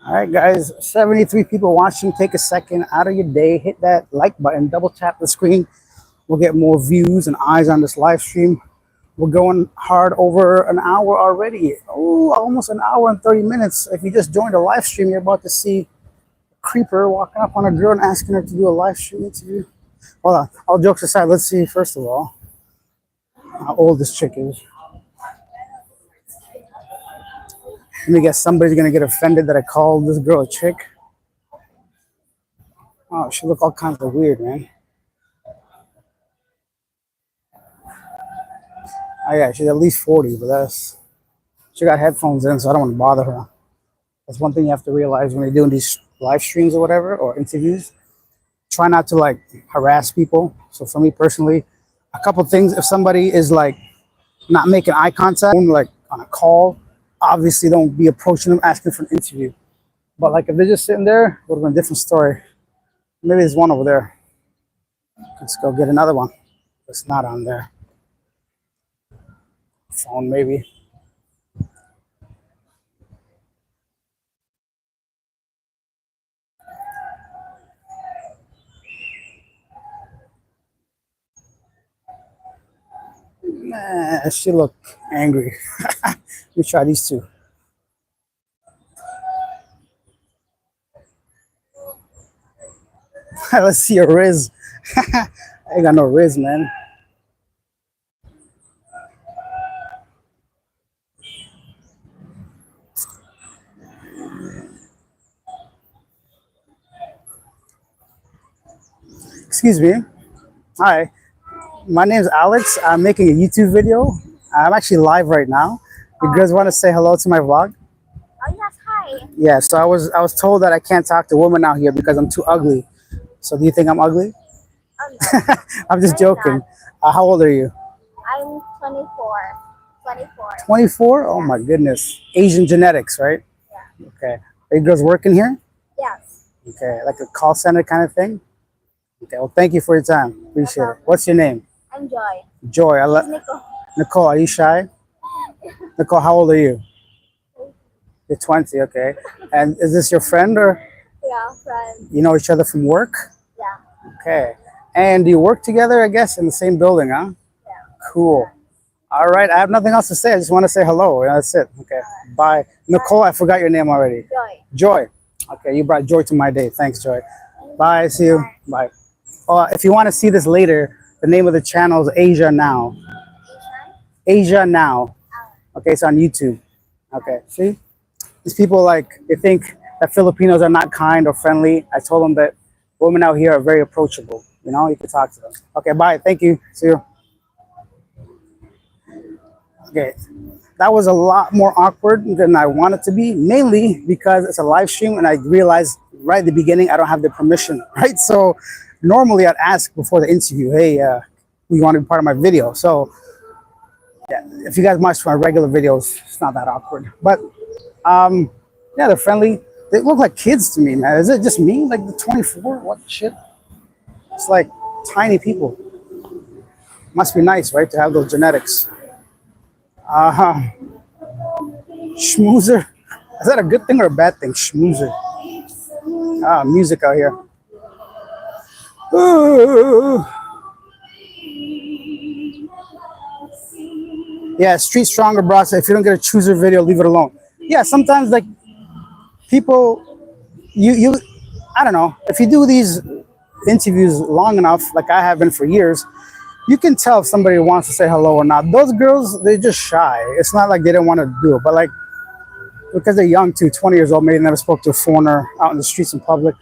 All right, guys, 73 people watching. Take a second out of your day, hit that like button, double tap the screen. We'll get more views and eyes on this live stream. We're going hard over an hour already. Oh, almost an hour and 30 minutes. If you just joined a live stream, you're about to see a creeper walking up on a girl and asking her to do a live stream interview. Hold on, all jokes aside, let's see, first of all, how old this chick is. Let me guess, somebody's gonna get offended that I called this girl a chick. Oh, she look all kinds of weird, man. Oh yeah, she's at least 40, but she got headphones in, so I don't want to bother her. That's one thing you have to realize when you're doing these live streams or whatever, or interviews. Try not to like harass people. So for me personally, a couple things, if somebody is like not making eye contact, like on a call, obviously don't be approaching them asking for an interview. But like if they're just sitting there, it would have been a different story. Maybe there's one over there. Let's go get another one. It's not on there. Phone maybe. Nah, she look angry. Let me try these two. Let's see your Riz. I ain't got no Riz, man. Excuse me. Hi, my name's Alex. I'm making a YouTube video. I'm actually live right now. You guys want to say hello to my vlog? Oh yes, hi. Yeah. So I was told that I can't talk to women out here because I'm too ugly. So do you think I'm ugly? Oh no, I'm just you're joking. not. How old are you? I'm 24. 24. 24? Oh my goodness. Asian genetics, right? Yeah. Okay. Are you girls working here? Yes. Okay. Like a call center kind of thing? Okay. Well, thank you for your time. Appreciate it. What's your name? I'm Joy. Joy. Nico. Nicole, are you shy? Nicole, how old are you? You're 20, okay. And is this your friend or Yeah, friend. you know each other from work? Yeah. Okay. And do you work together, I guess, in the same building, huh? Yeah. Cool. All right. I have nothing else to say. I just want to say hello. Yeah, that's it. Okay. Bye. Nicole, I forgot your name already. Joy. Joy. Okay. You brought joy to my day. Thanks, Joy. Bye. See you. Bye. If you want to see this later, the name of the channel is Asia Now. Asia Now. Okay. It's on YouTube. Okay. See? These people, like, they think that Filipinos are not kind or friendly. I told them that women out here are very approachable. You know, you can talk to them. Okay, bye. Thank you. See you. Okay. That was a lot more awkward than I wanted to be, mainly because it's a live stream and I realized right at the beginning I don't have the permission, right? So normally I'd ask before the interview, hey, you want to be part of my video? So yeah, if you guys watch my regular videos, it's not that awkward. But yeah, they're friendly. They look like kids to me, man. Is it just me? Like the 24? What shit? It's like tiny people. Must be nice, right, to have those genetics. Schmoozer. Is that a good thing or a bad thing? Schmoozer. Music out here. Ooh. Yeah, street stronger, bro. So if you don't get a chooser video, leave it alone. Yeah, sometimes like people, you, I don't know. If you do these interviews long enough, like I have been for years, you can tell if somebody wants to say hello or not. Those girls, they're just shy. It's not like they didn't want to do it, but like because they're young too, 20 years old, maybe never spoke to a foreigner out in the streets in public.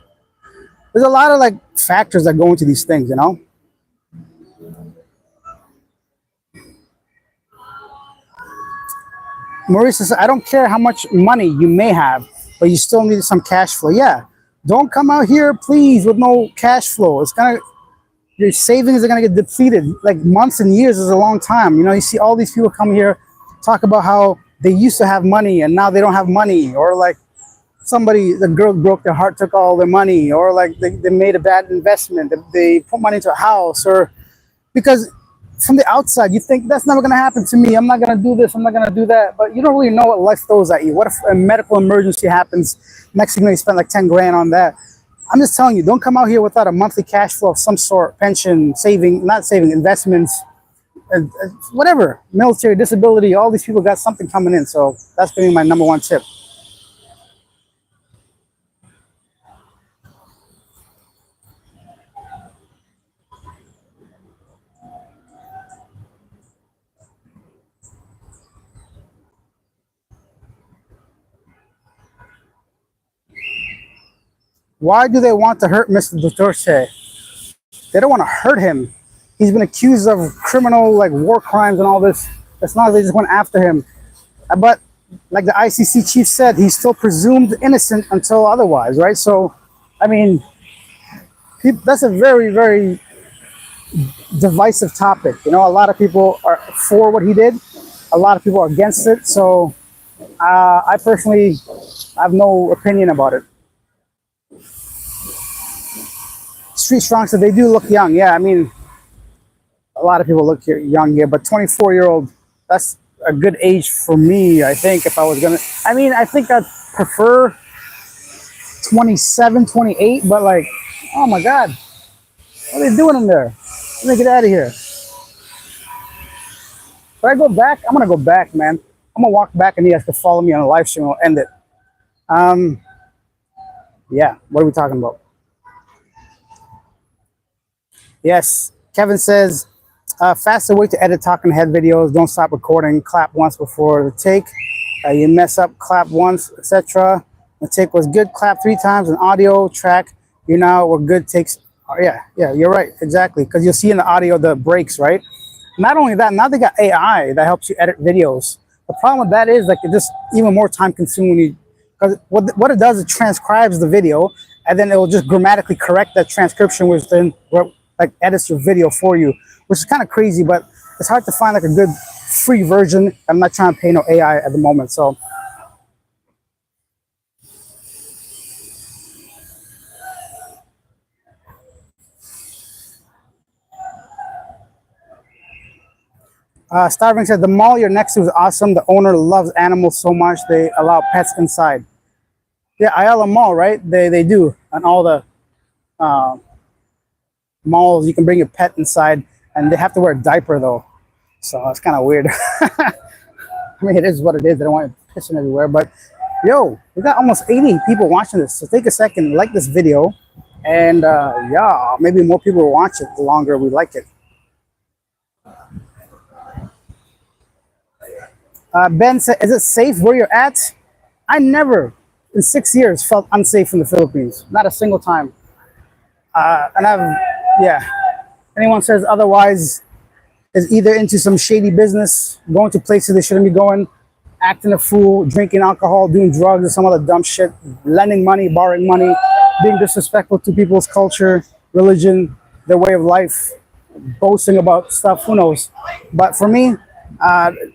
There's a lot of like factors that go into these things, you know. Maurice says, I don't care how much money you may have, but you still need some cash flow. Yeah. Don't come out here, please, with no cash flow. It's gonna your savings are gonna get depleted. Like months and years is a long time. You know, you see all these people come here talk about how they used to have money and now they don't have money, or like the girl broke their heart, took all their money, or like they made a bad investment, they put money into a house, or because from the outside you think that's never going to happen to me, I'm not going to do this, I'm not going to do that, but you don't really know what life throws at you. What if a medical emergency happens, next thing you know you spend like 10 grand on that. I'm just telling you, don't come out here without a monthly cash flow of some sort, pension, saving, not saving, investments, whatever, military, disability, all these people got something coming in. So that's going to be my number one tip. Why do they want to hurt Mr. Duterte? They don't want to hurt him. He's been accused of criminal, like war crimes and all this. It's not like they just went after him. But like the ICC chief said, he's still presumed innocent until otherwise, right? So, I mean, that's a very, very divisive topic. You know, a lot of people are for what he did. A lot of people are against it. So, I personally have no opinion about it. Street Strong said they do look young. Yeah, I mean, a lot of people look young here, but 24-year-old, that's a good age for me, I think, if I was going to. I mean, I think I'd prefer 27, 28, but like, oh my God, what are they doing in there? Let me get out of here. If I go back, I'm going to go back, man. I'm going to walk back and he has to follow me on a live stream and we'll end it. Yeah, what are we talking about? Yes, Kevin says, faster way to edit talking head videos. Don't stop recording. Clap once before the take. You mess up, clap once, etc. The take was good. Clap 3 times. An audio track. You know, we're good takes. Oh, yeah, you're right. Exactly. Because you'll see in the audio the breaks, right? Not only that, now they got AI that helps you edit videos. The problem with that is like it's just even more time consuming. Because what it does, it transcribes the video and then it will just grammatically correct that transcription, which then like edits your video for you, which is kind of crazy, but it's hard to find like a good free version. I'm not trying to pay no AI at the moment. So Starving said the mall you're next to is awesome. The owner loves animals so much they allow pets inside. Yeah, Ayala Mall, right? They do. And all the malls, you can bring your pet inside and they have to wear a diaper though. So it's kind of weird. I mean, it is what it is. They don't want you pissing everywhere. But yo, we got almost 80 people watching this. So take a second, like this video. And yeah, maybe more people will watch it the longer we like it. Ben said, is it safe where you're at? I never, in 6 years, felt unsafe in the Philippines. Not a single time. Yeah. Anyone says otherwise is either into some shady business, going to places they shouldn't be going, acting a fool, drinking alcohol, doing drugs, or some other dumb shit, lending money, borrowing money, being disrespectful to people's culture, religion, their way of life, boasting about stuff, who knows. But for me,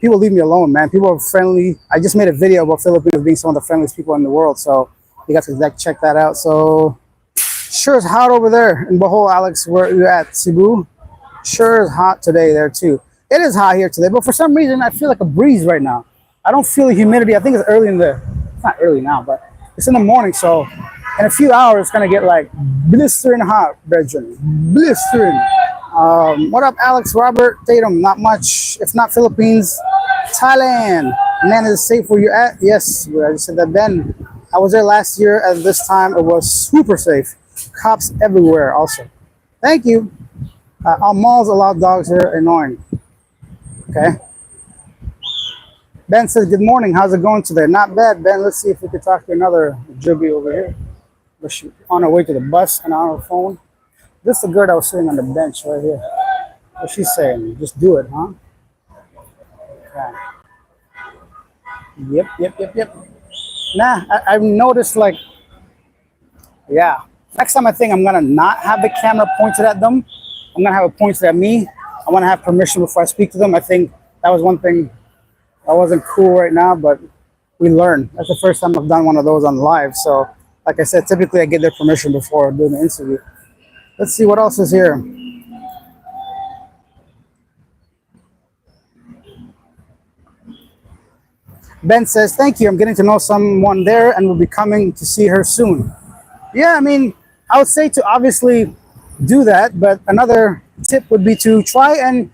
people leave me alone, man. People are friendly. I just made a video about Filipinos being some of the friendliest people in the world, so you guys can check that out. So sure it's hot over there in Bohol, Alex, where you're at, Cebu. Sure is hot today there too. It is hot here today, but for some reason I feel like a breeze right now. I don't feel the humidity. I think it's early it's not early now, but it's in the morning, so in a few hours it's gonna get like blistering hot, brethren. Blistering. What up, Alex, Robert, Tatum? Not much. If not Philippines, Thailand. Man, is it safe where you're at? Yes, I just said that, Ben. I was there last year at this time. It was super safe. Cops everywhere also. Thank you. Our malls allow dogs here. Annoying. Okay. Ben says, good morning. How's it going today? Not bad, Ben. Let's see if we can talk to another Juby over here. She's on her way to the bus and on her phone. This is the girl that was sitting on the bench right here. What's she saying? Just do it, huh? Okay. Yep. Nah, I've noticed, like, yeah. Next time I think I'm gonna not have the camera pointed at them. I'm gonna have it pointed at me. I wanna have permission before I speak to them. I think that was one thing that wasn't cool right now, but we learn. That's the first time I've done one of those on live. So, like I said, typically I get their permission before doing the interview. Let's see what else is here. Ben says, thank you. I'm getting to know someone there and will be coming to see her soon. Yeah, I mean, I would say to obviously do that, but another tip would be to try and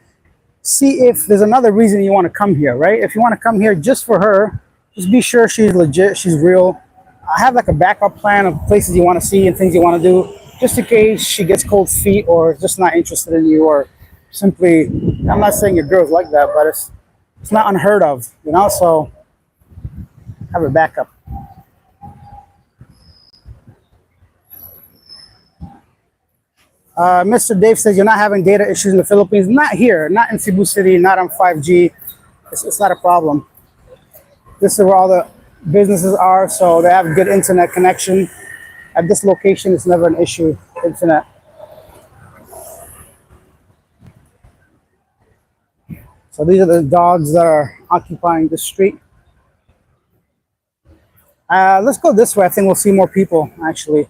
see if there's another reason you want to come here, right? If you want to come here just for her, just be sure she's legit, she's real. I have like a backup plan of places you want to see and things you want to do, just in case she gets cold feet or just not interested in you, or simply, I'm not saying your girl's like that, but it's not unheard of, you know? So have a backup. Mr. Dave says you're not having data issues in the Philippines. Not here, not in Cebu City, not on 5G. It's not a problem. This is where all the businesses are, so they have good internet connection. At this location, it's never an issue, internet. So these are the dogs that are occupying the street. Let's go this way. I think we'll see more people, actually.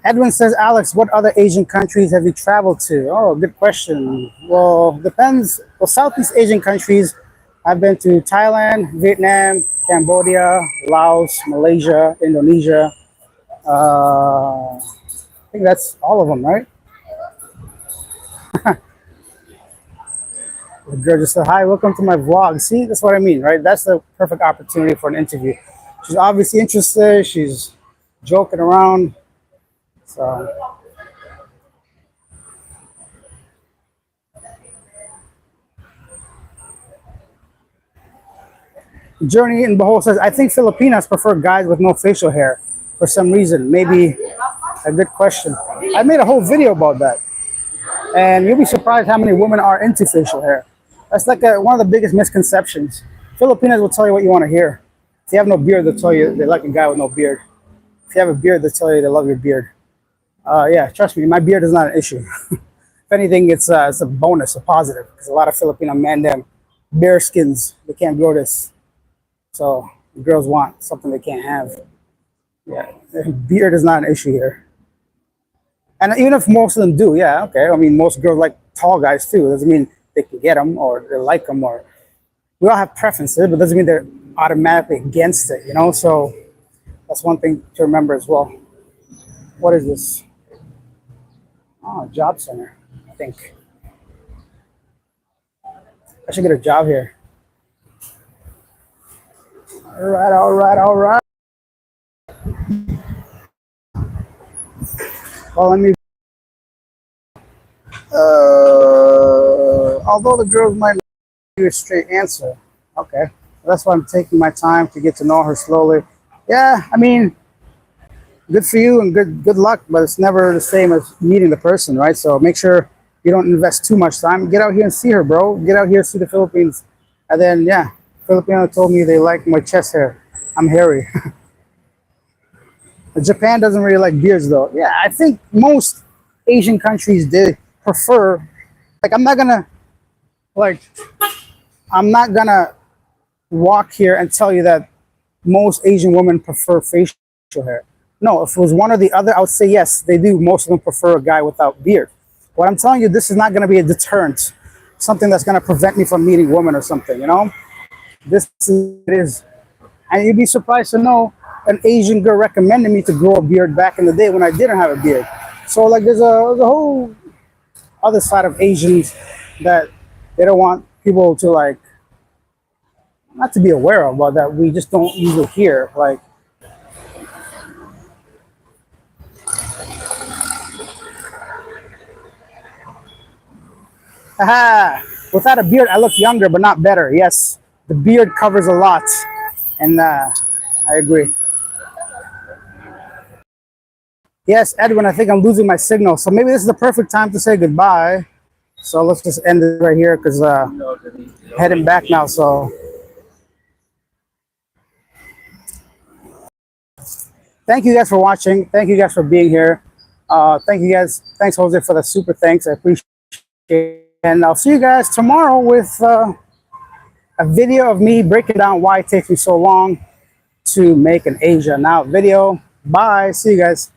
Edwin says, Alex, what other Asian countries have you traveled to? Oh, good question. Well, depends. Well, Southeast Asian countries, I've been to Thailand, Vietnam, Cambodia, Laos, Malaysia, Indonesia. I think that's all of them, right? The girl just said, hi, welcome to my vlog. See, that's what I mean, right? That's the perfect opportunity for an interview. She's obviously interested. She's joking around. So, Journey in Bohol says, I think Filipinas prefer guys with no facial hair for some reason. Maybe a good question. I made a whole video about that. And you'll be surprised how many women are into facial hair. That's like one of the biggest misconceptions. Filipinas will tell you what you want to hear. If you have no beard, they'll tell you they like a guy with no beard. If you have a beard, they'll tell you they love your beard. Yeah, trust me, my beard is not an issue. If anything, it's a bonus, a positive, because a lot of Filipino men, them bare skins, they can't grow this. So girls want something they can't have. Yeah, beard is not an issue here. And even if most of them do, yeah, okay. I mean, most girls like tall guys too. Doesn't mean they can get them or they like them, or we all have preferences, but doesn't mean they're automatically against it, you know? So that's one thing to remember as well. What is this? Oh, job center, I think. I should get a job here. All right. Well, let me. Although the girls might not give you a straight answer. Okay. That's why I'm taking my time to get to know her slowly. Yeah, I mean, good for you and good luck, but it's never the same as meeting the person, right? So make sure you don't invest too much time. Get out here and see her, bro. Get out here, see the Philippines. And then, yeah, Filipino told me they like my chest hair. I'm hairy. Japan doesn't really like beards, though. Yeah, I think most Asian countries, they prefer, like, I'm not gonna walk here and tell you that most Asian women prefer facial hair. No, if it was one or the other, I would say yes, they do. Most of them prefer a guy without beard. What I'm telling you, this is not going to be a deterrent, something that's going to prevent me from meeting women or something, you know? This is, and you'd be surprised to know an Asian girl recommended me to grow a beard back in the day when I didn't have a beard. So, like, there's a whole other side of Asians that they don't want people to like, not to be aware of, but that we just don't usually hear. Like, haha, without a beard, I look younger, but not better. Yes, the beard covers a lot, and I agree. Yes, Edwin, I think I'm losing my signal, so maybe this is the perfect time to say goodbye. So let's just end it right here because heading back now. So thank you guys for watching. Thank you guys for being here. Thank you guys. Thanks, Jose, for the super thanks. I appreciate it. And I'll see you guys tomorrow with a video of me breaking down why it takes me so long to make an Asia Now video. Bye. See you guys.